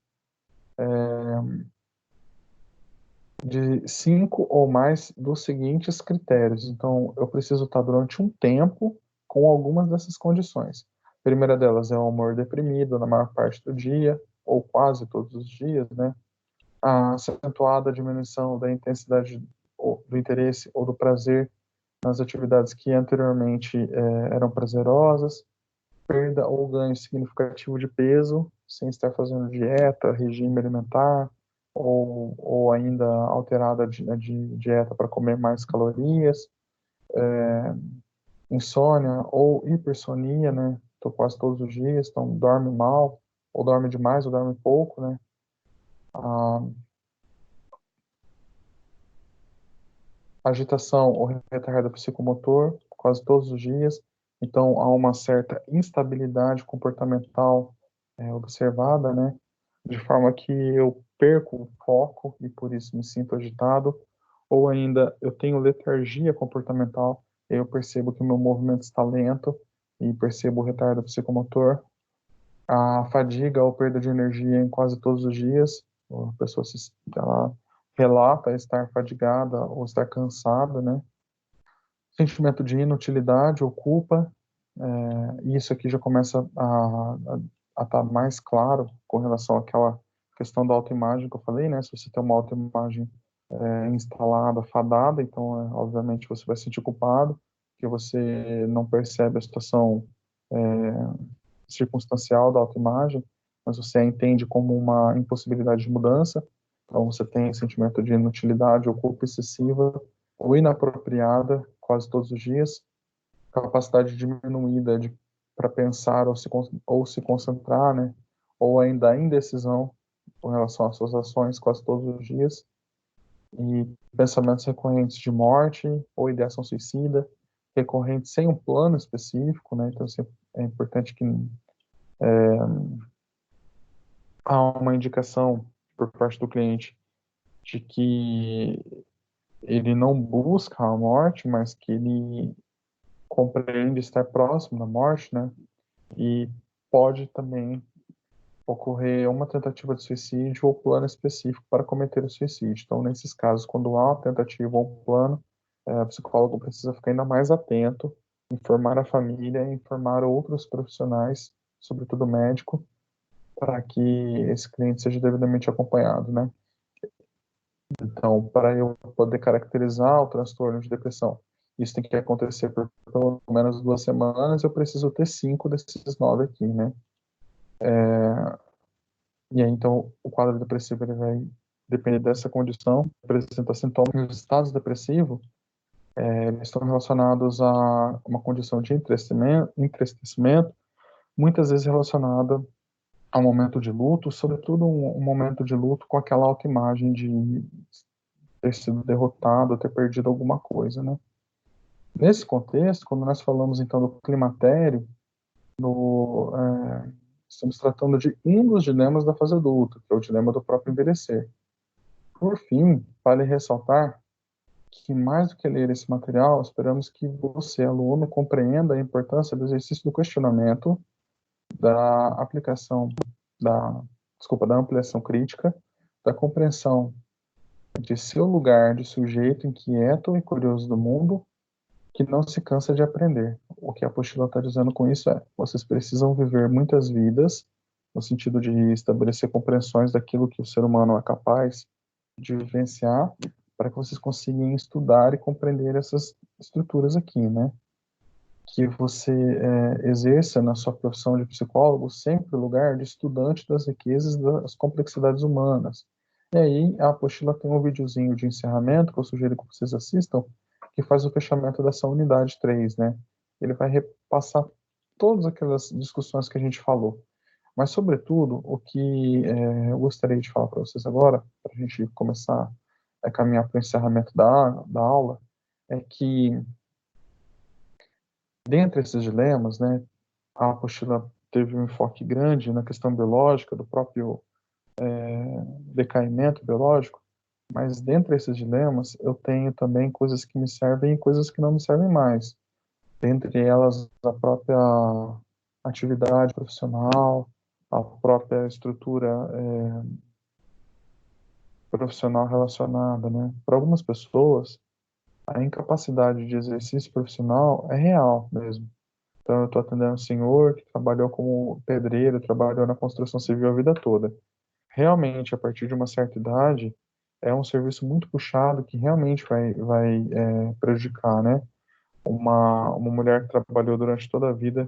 de 5 ou mais dos seguintes critérios. Então, eu preciso estar durante um tempo com algumas dessas condições. A primeira delas é o humor deprimido na maior parte do dia, ou quase todos os dias, né? A acentuada diminuição da intensidade do interesse ou do prazer nas atividades que anteriormente eram prazerosas, perda ou ganho significativo de peso, sem estar fazendo dieta, regime alimentar, ou ainda alterada de dieta para comer mais calorias, insônia ou hipersonia, né? Tô quase todos os dias, então dorme mal, ou dorme demais, ou dorme pouco, né? A agitação ou retardo psicomotor, quase todos os dias, Então, há uma certa instabilidade comportamental observada, né? De forma que eu perco o foco e por isso me sinto agitado, ou ainda eu tenho letargia comportamental, e eu percebo que o meu movimento está lento e percebo o retardo psicomotor, a fadiga ou perda de energia em quase todos os dias, a pessoa ela relata estar fadigada ou estar cansada, né? Sentimento de inutilidade ou culpa, isso aqui já começa a estar mais claro com relação àquela questão da autoimagem que eu falei, né? Se você tem uma autoimagem instalada, fadada, então, obviamente, você vai se sentir culpado, que você não percebe a situação circunstancial da autoimagem, mas você a entende como uma impossibilidade de mudança, então você tem sentimento de inutilidade ou culpa excessiva ou inapropriada quase todos os dias, capacidade diminuída para pensar ou se concentrar, né? Ou ainda a indecisão com relação às suas ações quase todos os dias, e pensamentos recorrentes de morte ou ideação suicida, recorrentes sem um plano específico, né? Então é importante que há uma indicação por parte do cliente de que ele não busca a morte, mas que ele compreende estar próximo da morte, né? E pode também ocorrer uma tentativa de suicídio ou plano específico para cometer o suicídio. Então, nesses casos, quando há uma tentativa ou um plano, o psicólogo precisa ficar ainda mais atento, informar a família, informar outros profissionais, sobretudo médico, para que esse cliente seja devidamente acompanhado, né? Então, para eu poder caracterizar o transtorno de depressão, isso tem que acontecer por pelo menos 2 semanas, eu preciso ter 5 desses 9 aqui, né? E aí, então, o quadro depressivo ele vai depender dessa condição, apresenta sintomas. Os estados depressivos, eles estão relacionados a uma condição de entristecimento, muitas vezes relacionada a um momento de luto, sobretudo um momento de luto com aquela autoimagem de ter sido derrotado, ter perdido alguma coisa, né? Nesse contexto, quando nós falamos então do climatério, estamos tratando de um dos dilemas da fase adulta, que é o dilema do próprio envelhecer. Por fim, vale ressaltar que mais do que ler esse material, esperamos que você, aluno, compreenda a importância do exercício do questionamento, da aplicação da ampliação crítica, da compreensão de seu lugar de sujeito inquieto e curioso do mundo, que não se cansa de aprender. O que a apostila está dizendo com isso vocês precisam viver muitas vidas, no sentido de estabelecer compreensões daquilo que o ser humano é capaz de vivenciar, para que vocês consigam estudar e compreender essas estruturas aqui, né? Que você exerça na sua profissão de psicólogo sempre o lugar de estudante das riquezas das complexidades humanas. E aí, a apostila tem um videozinho de encerramento, que eu sugiro que vocês assistam, que faz o fechamento dessa unidade 3, né? Ele vai repassar todas aquelas discussões que a gente falou. Mas, sobretudo, o que eu gostaria de falar para vocês agora, para a gente começar a caminhar para o encerramento da aula, é que, dentre esses dilemas, né, a apostila teve um enfoque grande na questão biológica, do próprio decaimento biológico, mas dentre esses dilemas, eu tenho também coisas que me servem e coisas que não me servem mais. Dentre elas, a própria atividade profissional, a própria estrutura profissional relacionada, né? Para algumas pessoas, a incapacidade de exercício profissional é real mesmo. Então, eu estou atendendo um senhor que trabalhou como pedreiro, trabalhou na construção civil a vida toda. Realmente, a partir de uma certa idade, é um serviço muito puxado que realmente vai prejudicar, né? Uma mulher que trabalhou durante toda a vida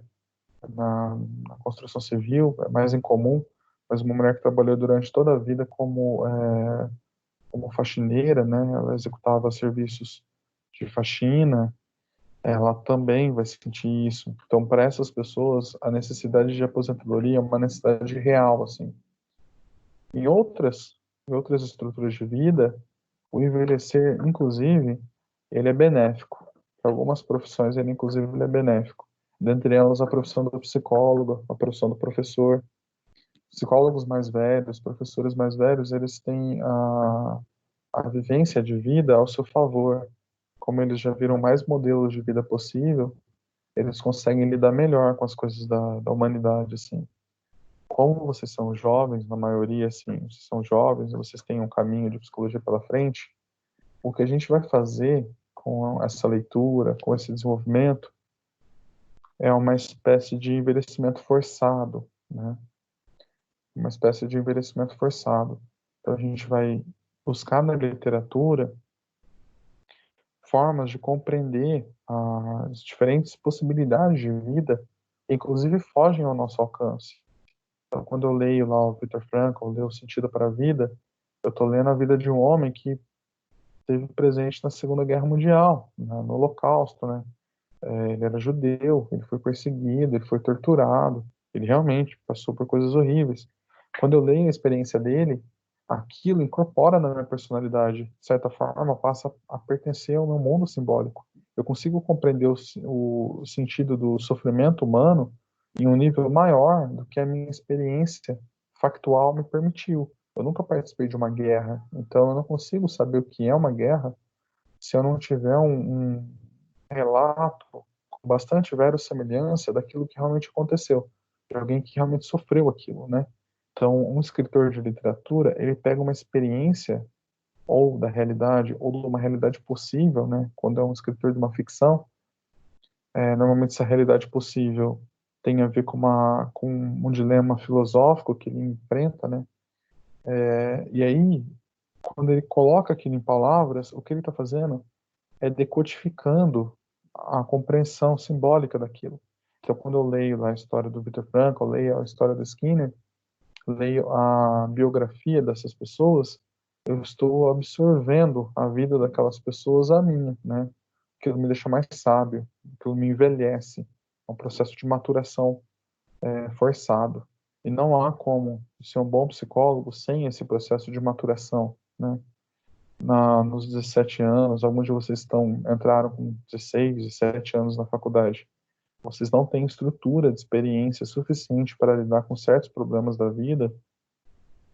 na construção civil, é mais incomum, mas uma mulher que trabalhou durante toda a vida como faxineira, né? Ela executava serviços de faxina, ela também vai sentir isso. Então, para essas pessoas, a necessidade de aposentadoria é uma necessidade real, assim. Em outras estruturas de vida, o envelhecer, inclusive, ele é benéfico. Para algumas profissões, ele, inclusive, ele é benéfico. dentre elas a profissão do psicólogo, a profissão do professor. Psicólogos mais velhos, professores mais velhos, eles têm a vivência de vida ao seu favor. Como eles já viram mais modelos de vida possível, eles conseguem lidar melhor com as coisas da humanidade, assim. Como vocês são jovens, na maioria, assim, vocês são jovens, e vocês têm um caminho de psicologia pela frente, o que a gente vai fazer com essa leitura, com esse desenvolvimento, é uma espécie de envelhecimento forçado, né? Uma espécie de envelhecimento forçado. Então a gente vai buscar na literatura formas de compreender as diferentes possibilidades de vida, que inclusive fogem ao nosso alcance. Então, quando eu leio lá o Viktor Frankl, leio O Sentido para a Vida, eu estou lendo a vida de um homem que esteve presente na Segunda Guerra Mundial, no Holocausto, né? Ele era judeu, ele foi perseguido, ele foi torturado, ele realmente passou por coisas horríveis. Quando eu leio a experiência dele, aquilo incorpora na minha personalidade, de certa forma, passa a pertencer ao meu mundo simbólico. Eu consigo compreender o sentido do sofrimento humano em um nível maior do que a minha experiência factual me permitiu. Eu nunca participei de uma guerra, então eu não consigo saber o que é uma guerra se eu não tiver um relato com bastante verossimilhança daquilo que realmente aconteceu, de alguém que realmente sofreu aquilo, né? Então, um escritor de literatura, ele pega uma experiência ou da realidade, ou de uma realidade possível, né? Quando é um escritor de uma ficção, normalmente essa realidade possível tem a ver com um dilema filosófico que ele enfrenta, né? E aí, quando ele coloca aquilo em palavras, o que ele está fazendo é decodificando a compreensão simbólica daquilo. Então, quando eu leio lá a história do Viktor Frankl, eu leio a história do Skinner, leio a biografia dessas pessoas, eu estou absorvendo a vida daquelas pessoas a minha, né? Aquilo me deixa mais sábio, aquilo me envelhece. É um processo de maturação forçado. E não há como ser um bom psicólogo sem esse processo de maturação, né? Nos 17 anos, alguns de vocês entraram com 16, 17 anos na faculdade. Vocês não têm estrutura de experiência suficiente para lidar com certos problemas da vida,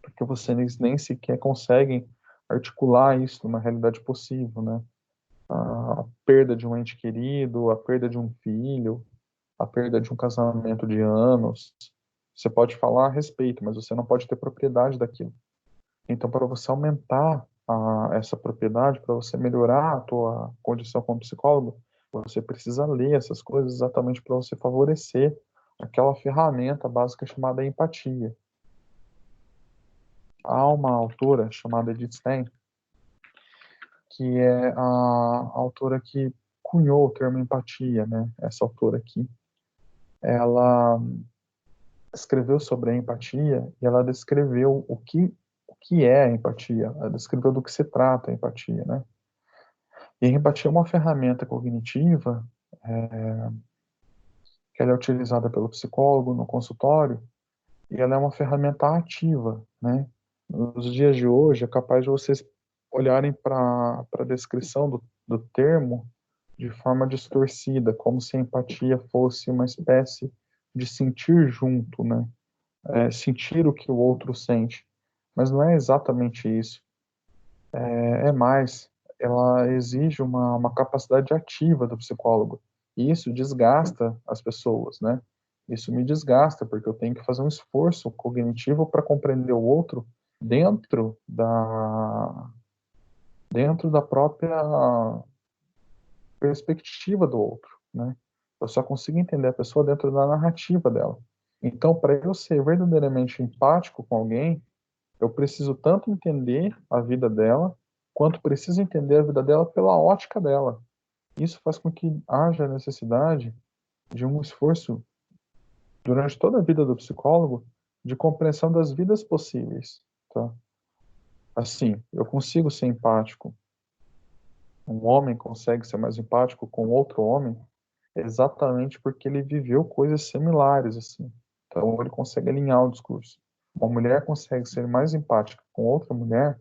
porque vocês nem sequer conseguem articular isso numa realidade possível, né? A perda de um ente querido, a perda de um filho, a perda de um casamento de anos. Você pode falar a respeito, mas você não pode ter propriedade daquilo. Então, para você aumentar essa propriedade, para você melhorar a tua condição como psicólogo, você precisa ler essas coisas exatamente para você favorecer aquela ferramenta básica chamada empatia. Há uma autora chamada Edith Stein, que é a autora que cunhou o termo empatia, né? Essa autora aqui. Ela escreveu sobre a empatia e ela descreveu o que é a empatia, ela descreveu do que se trata a empatia, né? E a empatia é uma ferramenta cognitiva que ela é utilizada pelo psicólogo no consultório e ela é uma ferramenta ativa, né? Nos dias de hoje é capaz de vocês olharem para a descrição do termo de forma distorcida, como se a empatia fosse uma espécie de sentir junto, né? Sentir o que o outro sente. Mas não é exatamente isso. É mais, ela exige uma capacidade ativa do psicólogo. E isso desgasta as pessoas, né? Isso me desgasta, porque eu tenho que fazer um esforço cognitivo para compreender o outro dentro dentro da própria perspectiva do outro, né? Eu só consigo entender a pessoa dentro da narrativa dela. Então, para eu ser verdadeiramente empático com alguém, eu preciso tanto entender a vida dela, quanto preciso entender a vida dela pela ótica dela. Isso faz com que haja necessidade de um esforço durante toda a vida do psicólogo de compreensão das vidas possíveis, tá? Assim, eu consigo ser empático. Um homem consegue ser mais empático com outro homem exatamente porque ele viveu coisas similares, assim. Então ele consegue alinhar o discurso. Uma mulher consegue ser mais empática com outra mulher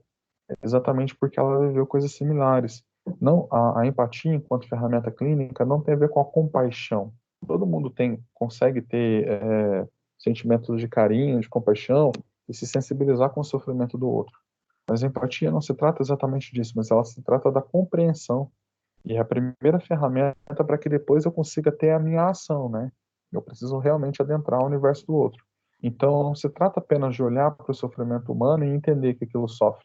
exatamente porque ela viveu coisas similares. Não, a empatia, enquanto ferramenta clínica, não tem a ver com a compaixão. Todo mundo consegue ter sentimentos de carinho, de compaixão e se sensibilizar com o sofrimento do outro. Mas a empatia não se trata exatamente disso, mas ela se trata da compreensão. E é a primeira ferramenta para que depois eu consiga ter a minha ação, né? Eu preciso realmente adentrar o universo do outro. Então, não se trata apenas de olhar para o sofrimento humano e entender que aquilo sofre,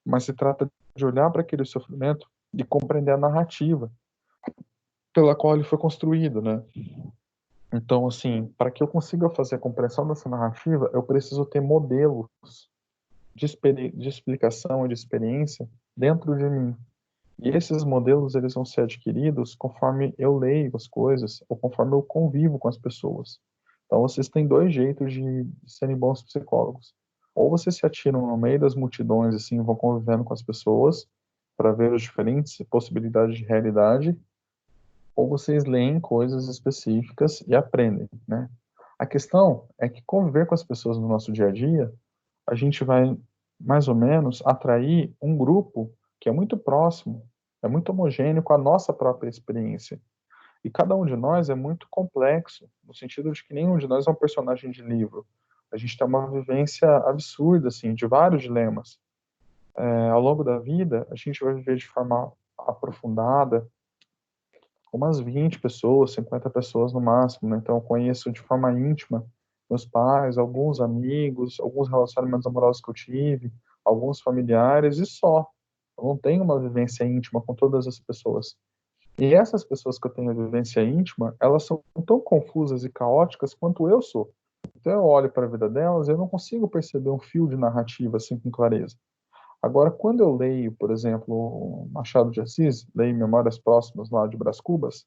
mas se trata de olhar para aquele sofrimento e compreender a narrativa pela qual ele foi construído, né? Então, assim, para que eu consiga fazer a compreensão dessa narrativa, eu preciso ter modelos de explicação e de experiência dentro de mim. E esses modelos, eles vão ser adquiridos conforme eu leio as coisas ou conforme eu convivo com as pessoas. Então, vocês têm dois jeitos de serem bons psicólogos. Ou vocês se atiram no meio das multidões, assim, vão convivendo com as pessoas para ver as diferentes possibilidades de realidade, ou vocês leem coisas específicas e aprendem, né? A questão é que conviver com as pessoas no nosso dia a dia, a gente vai mais ou menos atrair um grupo que é muito próximo, é muito homogêneo com a nossa própria experiência. E cada um de nós é muito complexo, no sentido de que nenhum de nós é um personagem de livro. A gente tem uma vivência absurda, assim, de vários dilemas. Ao longo da vida, a gente vai viver de forma aprofundada, umas 20 pessoas, 50 pessoas no máximo, né? Então eu conheço de forma íntima meus pais, alguns amigos, alguns relacionamentos amorosos que eu tive, alguns familiares e só. Eu não tenho uma vivência íntima com todas as pessoas. E essas pessoas que eu tenho a vivência íntima, elas são tão confusas e caóticas quanto eu sou. Então eu olho para a vida delas e eu não consigo perceber um fio de narrativa assim com clareza. Agora, quando eu leio, por exemplo, Machado de Assis, leio Memórias Próximas lá de Brás Cubas,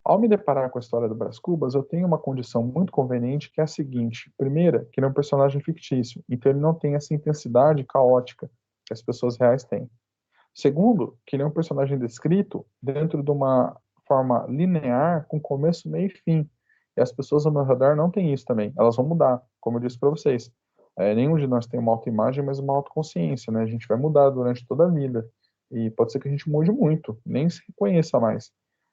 ao me deparar com a história do Brás Cubas, eu tenho uma condição muito conveniente que é a seguinte: primeira, que ele é um personagem fictício, então ele não tem essa intensidade caótica que as pessoas reais têm. Segundo, que ele é um personagem descrito dentro de uma forma linear, com começo, meio e fim. E as pessoas ao meu redor não têm isso também. Elas vão mudar, como eu disse para vocês. Nenhum de nós tem uma autoimagem, mas uma autoconsciência, né? A gente vai mudar durante toda a vida. E pode ser que a gente mude muito, nem se reconheça mais.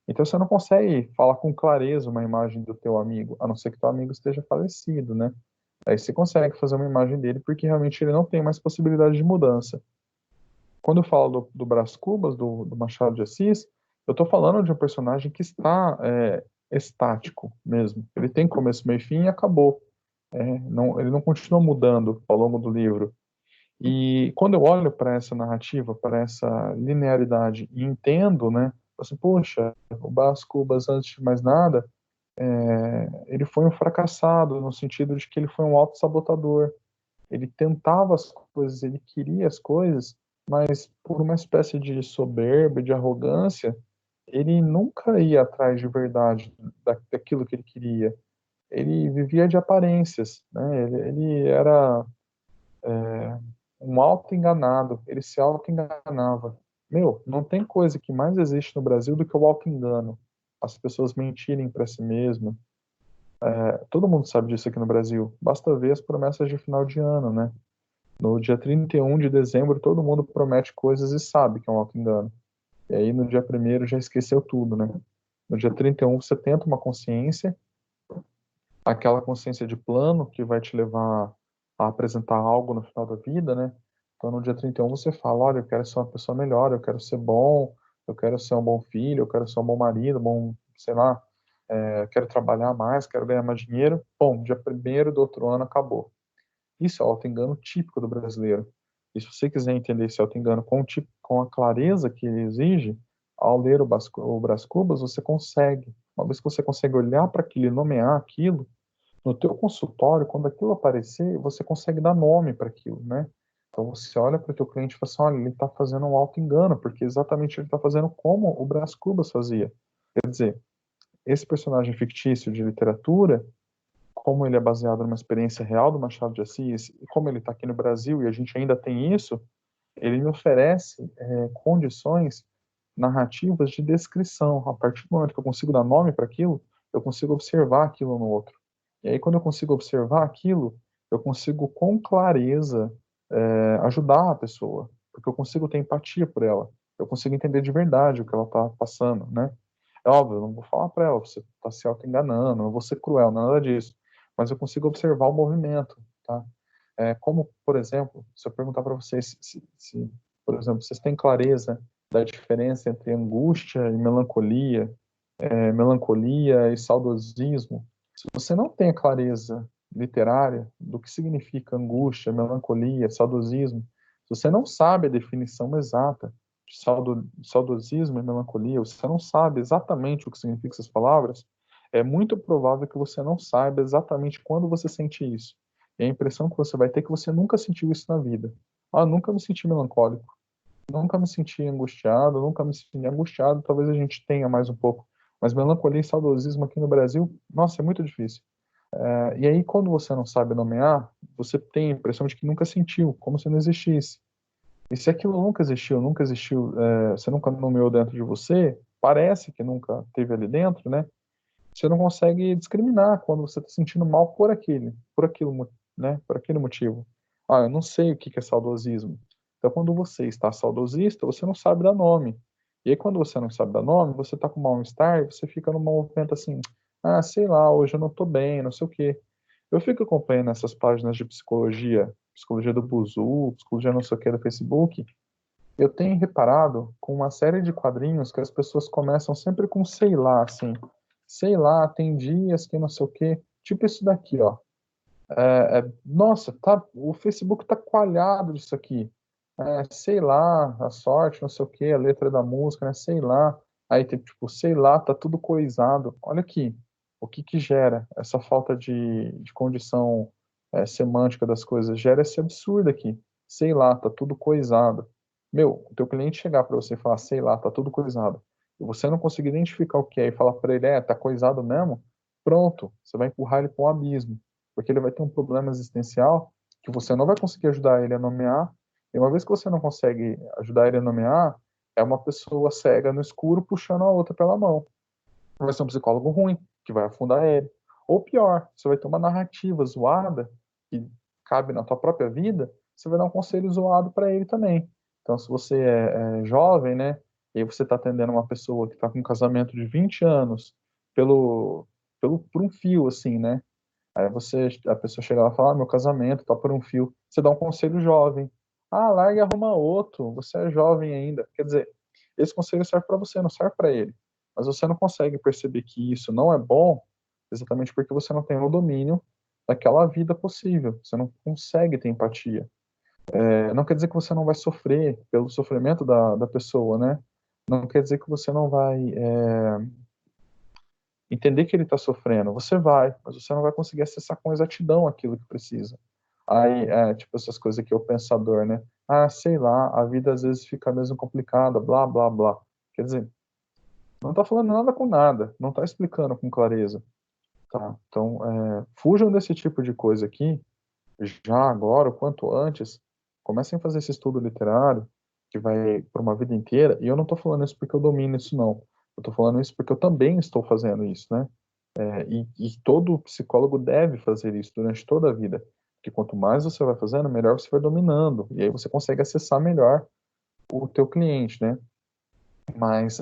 Então você não consegue falar com clareza uma imagem do teu amigo, a não ser que teu amigo esteja falecido, né? Aí você consegue fazer uma imagem dele porque realmente ele não tem mais possibilidade de mudança. Quando eu falo do Brás Cubas, do Machado de Assis, eu estou falando de um personagem que está estático mesmo. Ele tem começo, meio e fim e acabou. Ele não continua mudando ao longo do livro. E quando eu olho para essa narrativa, para essa linearidade e entendo, né, assim, poxa, o Brás Cubas, antes de mais nada, ele foi um fracassado, no sentido de que ele foi um autossabotador. Ele tentava as coisas, ele queria as coisas, mas por uma espécie de soberba, de arrogância, ele nunca ia atrás de verdade daquilo que ele queria. Ele vivia de aparências, né? Ele era um auto-enganado, ele se auto-enganava. Meu, não tem coisa que mais existe no Brasil do que o auto-engano. As pessoas mentirem para si mesmas. Todo mundo sabe disso aqui no Brasil. Basta ver as promessas de final de ano, né? No dia 31 de dezembro, todo mundo promete coisas e sabe que é um auto-engano. E aí, no dia 1º, já esqueceu tudo, né? No dia 31, você tenta uma consciência, aquela consciência de plano que vai te levar a apresentar algo no final da vida, né? Então, no dia 31, você fala: olha, eu quero ser uma pessoa melhor, eu quero ser bom, eu quero ser um bom filho, eu quero ser um bom marido, bom, sei lá, quero trabalhar mais, quero ganhar mais dinheiro. Bom, dia 1º do outro ano acabou. Isso é o auto-engano típico do brasileiro. E se você quiser entender esse auto-engano com a clareza que ele exige, ao ler o Brás Cubas, você consegue. Uma vez que você consegue olhar para aquilo e nomear aquilo, no teu consultório, quando aquilo aparecer, você consegue dar nome para aquilo, né? Então você olha para o teu cliente e fala assim: olha, ele está fazendo um auto-engano, porque exatamente ele está fazendo como o Brás Cubas fazia. Quer dizer, esse personagem fictício de literatura, como ele é baseado numa experiência real do Machado de Assis, e como ele está aqui no Brasil e a gente ainda tem isso, ele me oferece condições narrativas de descrição. A partir do momento que eu consigo dar nome para aquilo, eu consigo observar aquilo no outro. E aí, quando eu consigo observar aquilo, eu consigo com clareza ajudar a pessoa, porque eu consigo ter empatia por ela, eu consigo entender de verdade o que ela está passando, né? É óbvio, eu não vou falar para ela, você está se auto-enganando, não vou ser cruel, nada disso. Mas eu consigo observar o movimento, tá? Como, por exemplo, se eu perguntar para vocês se, por exemplo, vocês têm clareza da diferença entre angústia e melancolia, melancolia e saudosismo, se você não tem a clareza literária do que significa angústia, melancolia, saudosismo, se você não sabe a definição exata de saudosismo e melancolia, você não sabe exatamente o que significam essas palavras, é muito provável que você não saiba exatamente quando você sente isso. E a impressão que você vai ter é que você nunca sentiu isso na vida. Ah, nunca me senti melancólico, nunca me senti angustiado, nunca me senti angustiado, talvez a gente tenha mais um pouco. Mas melancolia e saudosismo aqui no Brasil, nossa, é muito difícil. E aí, quando você não sabe nomear, você tem a impressão de que nunca sentiu, como se não existisse. E se aquilo nunca existiu, você nunca nomeou dentro de você, parece que nunca teve ali dentro, né? Você não consegue discriminar quando você está sentindo mal por aquilo, né? Por aquele motivo. Ah, eu não sei o que é saudosismo. Então, quando você está saudosista, você não sabe dar nome. E aí, quando você não sabe dar nome, você está com mal-estar, você fica num movimento assim, ah, sei lá, hoje eu não estou bem, não sei o quê. Eu fico acompanhando essas páginas de psicologia, psicologia do Buzu, psicologia não sei o quê do Facebook. Eu tenho reparado com uma série de quadrinhos que as pessoas começam sempre com sei lá, assim. Sei lá, tem dias que não sei o quê. Tipo isso daqui, ó. Nossa, o Facebook tá coalhado disso aqui. Sei lá, a sorte, não sei o quê, a letra da música, né? Sei lá. Aí tem tipo, sei lá, tá tudo coisado. Olha aqui, o que que gera essa falta de condição semântica das coisas? Gera esse absurdo aqui. Sei lá, tá tudo coisado. Meu, o teu cliente chegar para você e falar, sei lá, tá tudo coisado, e você não conseguir identificar o que é e falar para ele, tá coisado mesmo, pronto, você vai empurrar ele para um abismo, porque ele vai ter um problema existencial que você não vai conseguir ajudar ele a nomear, e uma vez que você não consegue ajudar ele a nomear, é uma pessoa cega no escuro puxando a outra pela mão. Vai ser um psicólogo ruim, que vai afundar ele. Ou pior, você vai ter uma narrativa zoada, que cabe na tua própria vida, você vai dar um conselho zoado para ele também. Então, se você é jovem, né, e aí você está atendendo uma pessoa que está com um casamento de 20 anos, por um fio, assim, né, aí a pessoa chega lá e fala, meu casamento tá por um fio. Você dá um conselho jovem. Ah, larga e arruma outro. Você é jovem ainda. Quer dizer, esse conselho serve para você, não serve para ele. Mas você não consegue perceber que isso não é bom, exatamente porque você não tem o domínio daquela vida possível. Você não consegue ter empatia. Não quer dizer que você não vai sofrer pelo sofrimento da pessoa, né? Não quer dizer que você não vai entender que ele está sofrendo. Você vai, mas você não vai conseguir acessar com exatidão aquilo que precisa. Aí, tipo essas coisas que é o pensador, né? Ah, sei lá, a vida às vezes fica mesmo complicada, blá, blá, blá. Quer dizer, não está falando nada com nada, não está explicando com clareza. Tá? Então, fujam desse tipo de coisa aqui, já agora, o quanto antes, comecem a fazer esse estudo literário, que vai por uma vida inteira, e eu não estou falando isso porque eu domino isso, não. Eu estou falando isso porque eu também estou fazendo isso, né? E todo psicólogo deve fazer isso durante toda a vida. Porque quanto mais você vai fazendo, melhor você vai dominando. E aí você consegue acessar melhor o teu cliente, né? Mas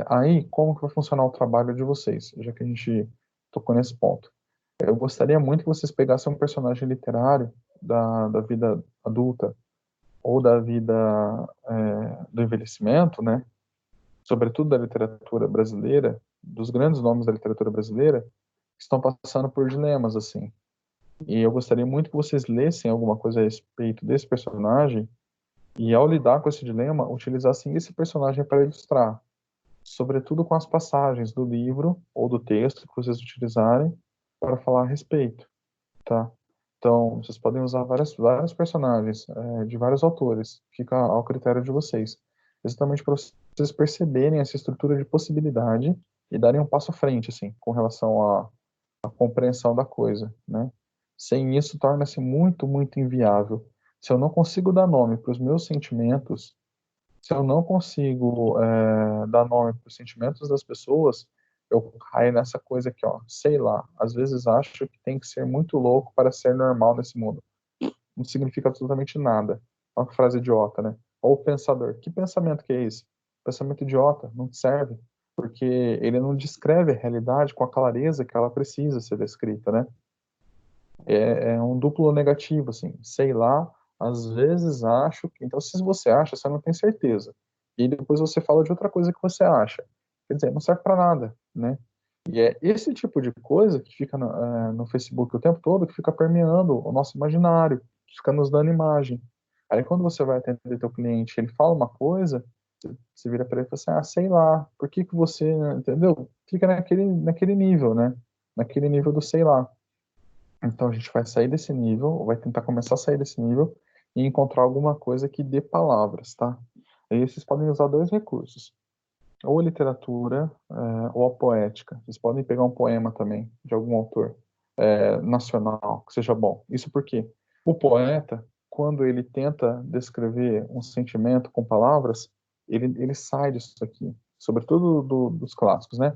aí, como que vai funcionar o trabalho de vocês? Já que a gente tocou nesse ponto. Eu gostaria muito que vocês pegassem um personagem literário da vida adulta ou da vida do envelhecimento, né? Sobretudo da literatura brasileira, dos grandes nomes da literatura brasileira, que estão passando por dilemas, assim. E eu gostaria muito que vocês lessem alguma coisa a respeito desse personagem e, ao lidar com esse dilema, utilizassem esse personagem para ilustrar, sobretudo com as passagens do livro ou do texto que vocês utilizarem para falar a respeito, tá? Então, vocês podem usar vários personagens de vários autores, fica ao critério de vocês, exatamente para vocês perceberem essa estrutura de possibilidade e darem um passo à frente, assim, com relação à compreensão da coisa, né? Sem isso, torna-se muito, muito inviável. Se eu não consigo dar nome para os meus sentimentos, se eu não consigo dar nome para os sentimentos das pessoas, eu caio nessa coisa aqui, ó, sei lá, às vezes acho que tem que ser muito louco para ser normal nesse mundo. Não significa absolutamente nada. Olha que frase idiota, né? Ou pensador. Que pensamento que é esse? Pensamento idiota, não serve. porque ele não descreve a realidade com a clareza que ela precisa ser descrita, né? É um duplo negativo, assim, sei lá, às vezes acho que... Então, se você acha, você não tem certeza. E depois você fala de outra coisa que você acha. Quer dizer, não serve para nada, né? E é esse tipo de coisa que fica no Facebook o tempo todo, que fica permeando o nosso imaginário, que fica nos dando imagem. Aí quando você vai atender teu cliente, ele fala uma coisa, você vira para ele e fala assim, ah, sei lá, por que que você, entendeu? Fica naquele nível, né? Naquele nível do sei lá. Então a gente vai sair desse nível, vai tentar começar a sair desse nível e encontrar alguma coisa que dê palavras, tá? Aí vocês podem usar dois recursos, ou a literatura, ou a poética. Vocês podem pegar um poema também, de algum autor nacional, que seja bom. Isso porque o poeta, quando ele tenta descrever um sentimento com palavras, ele sai disso aqui, sobretudo dos clássicos, né?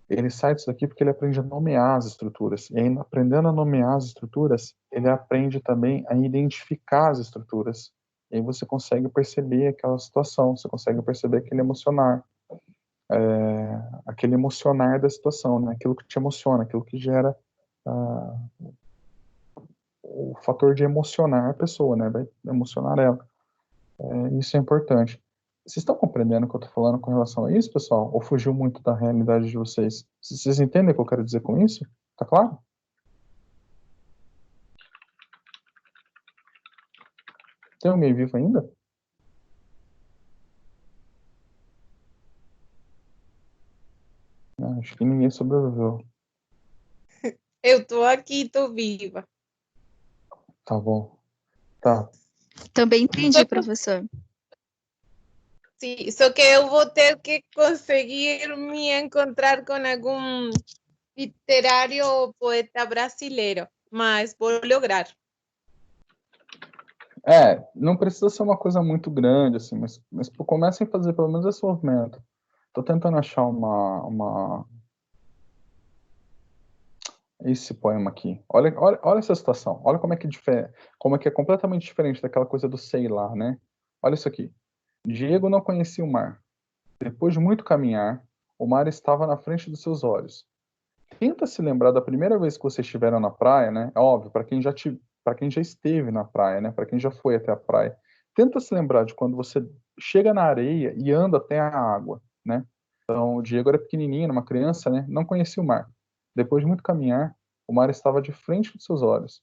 Ele sai disso aqui porque ele aprende a nomear as estruturas. E aí, aprendendo a nomear as estruturas, ele aprende também a identificar as estruturas. E aí você consegue perceber aquela situação, você consegue perceber aquele emocionar da situação, né? Aquilo que te emociona, aquilo que gera o fator de emocionar a pessoa, né? Vai emocionar ela. Isso é importante. Vocês estão compreendendo o que eu estou falando com relação a isso, pessoal? Ou fugiu muito da realidade de vocês? Vocês entendem o que eu quero dizer com isso? Tá claro? Tem alguém vivo ainda? Acho que ninguém sobreviveu. Eu tô aqui, tô viva. Tá bom. Tá. Também entendi, professor. Sim, só que eu vou ter que conseguir me encontrar com algum literário ou poeta brasileiro, mas vou lograr. Não precisa ser uma coisa muito grande, assim, mas comecem a fazer pelo menos esse movimento. Tô tentando achar esse poema aqui. Olha essa situação. Olha como é que é completamente diferente daquela coisa do sei lá, né? Olha isso aqui. Diego não conhecia o mar. Depois de muito caminhar, o mar estava na frente dos seus olhos. Tenta se lembrar da primeira vez que vocês estiveram na praia, né? É óbvio, para quem já esteve na praia, né? Para quem já foi até a praia. Tenta se lembrar de quando você chega na areia e anda até a água, né? Então, o Diego era pequenininho, uma criança, né? Não conhecia o mar. Depois de muito caminhar, o mar estava de frente dos seus olhos.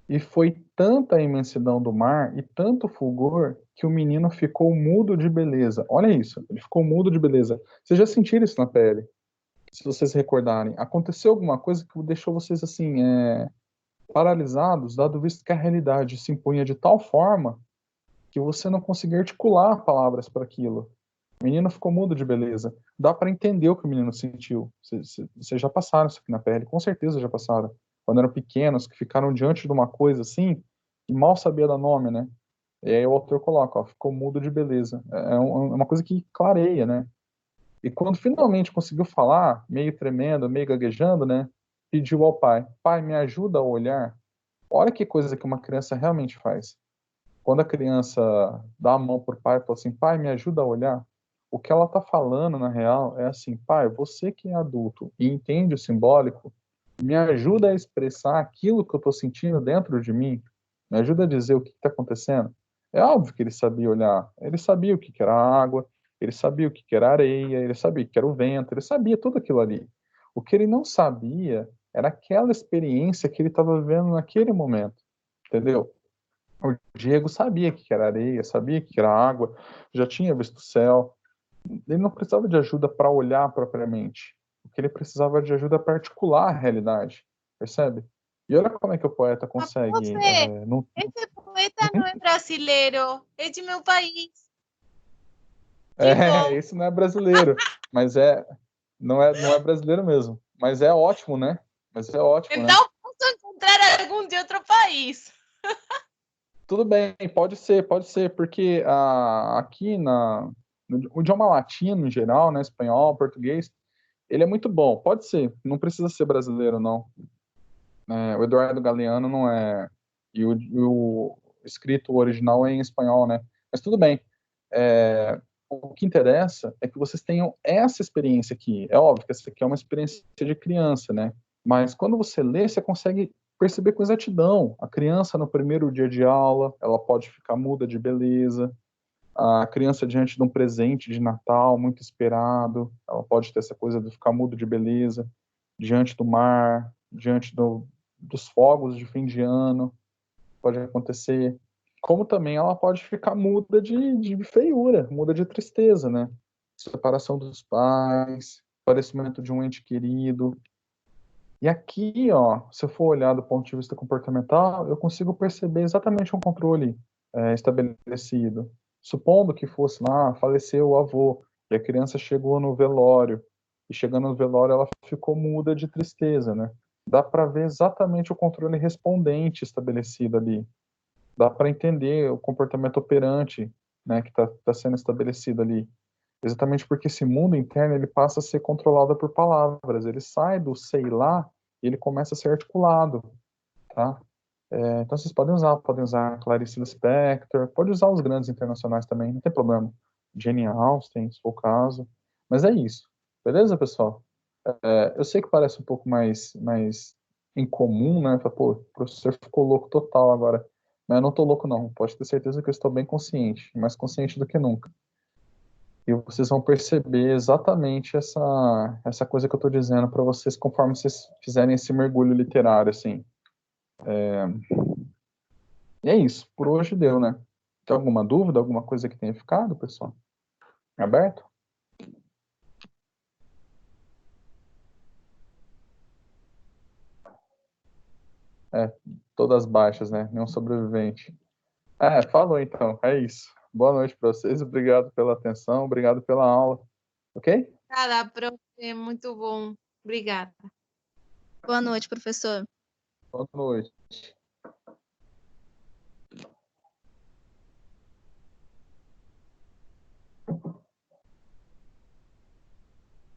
E foi tanta a imensidão do mar e tanto fulgor que o menino ficou mudo de beleza. Olha isso, ele ficou mudo de beleza. Vocês já sentiram isso na pele? Se vocês recordarem, aconteceu alguma coisa que deixou vocês assim, paralisados, dado visto que a realidade se impunha de tal forma que você não conseguia articular palavras para aquilo. O menino ficou mudo de beleza. Dá para entender o que o menino sentiu. Vocês já passaram isso aqui na pele, com certeza já passaram. Quando eram pequenos, que ficaram diante de uma coisa assim, e mal sabia dar nome, né? E aí o autor coloca, ó, ficou mudo de beleza. É uma coisa que clareia, né? E quando finalmente conseguiu falar, meio tremendo, meio gaguejando, né? Pediu ao pai: Pai, me ajuda a olhar. Olha que coisa que uma criança realmente faz. Quando a criança dá a mão pro pai e fala assim: Pai, me ajuda a olhar. O que ela está falando, na real, é assim: Pai, você que é adulto e entende o simbólico, me ajuda a expressar aquilo que eu estou sentindo dentro de mim. Me ajuda a dizer o que está acontecendo. É óbvio que ele sabia olhar. Ele sabia o que era água, ele sabia o que era areia, ele sabia o que era o vento, ele sabia tudo aquilo ali. O que ele não sabia era aquela experiência que ele estava vivendo naquele momento. Entendeu? O Diego sabia que era areia, sabia que era água, já tinha visto o céu. Ele não precisava de ajuda para olhar propriamente. O que ele precisava de ajuda para articular a realidade. Percebe? E olha como é que o poeta Mas consegue. você, esse poeta não é brasileiro, é de meu país. Esse não é brasileiro, mas não é brasileiro mesmo. Mas é ótimo, né? Mas é ótimo, né? Então, posso encontrar algum de outro país. Tudo bem, pode ser, porque aqui o idioma latino em geral, né, espanhol, português, ele é muito bom. Pode ser, não precisa ser brasileiro, não. O Eduardo Galeano não é. E o escrito original é em espanhol, né? Mas tudo bem. o que interessa é que vocês tenham essa experiência aqui. É óbvio que essa aqui é uma experiência de criança, né? Mas quando você lê, você consegue perceber com exatidão. A criança, no primeiro dia de aula, ela pode ficar muda de beleza. A criança, diante de um presente de Natal muito esperado, ela pode ter essa coisa de ficar muda de beleza. Diante do mar, diante dos fogos de fim de ano, pode acontecer. Como também ela pode ficar muda de feiura, muda de tristeza, né? Separação dos pais, falecimento de um ente querido. E aqui, ó, se eu for olhar do ponto de vista comportamental, eu consigo perceber exatamente um controle estabelecido. Supondo que fosse lá, faleceu o avô, e a criança chegou no velório, e chegando no velório ela ficou muda de tristeza, né? Dá para ver exatamente o controle respondente estabelecido ali. Dá para entender o comportamento operante, né, que está sendo estabelecido ali. Exatamente porque esse mundo interno ele passa a ser controlado por palavras. Ele sai do sei lá e ele começa a ser articulado, tá? Então vocês podem usar Clarice Lispector, pode usar os grandes internacionais também, não tem problema. Jane Austen, se for o caso. Mas é isso, beleza, pessoal? Eu sei que parece um pouco mais incomum, né? Pô, o professor ficou louco total agora. Mas eu não tô louco, não. Pode ter certeza que eu estou bem consciente, mais consciente do que nunca. E vocês vão perceber exatamente essa coisa que eu estou dizendo para vocês conforme vocês fizerem esse mergulho literário, assim. E é isso. Por hoje deu, né? Tem alguma dúvida, alguma coisa que tenha ficado, pessoal? Aberto? Todas baixas, né? Nenhum sobrevivente. Falou então. É isso. Boa noite para vocês. Obrigado pela atenção. Obrigado pela aula. Ok? Nada, profe, muito bom. Obrigada. Boa noite, professor. Boa noite.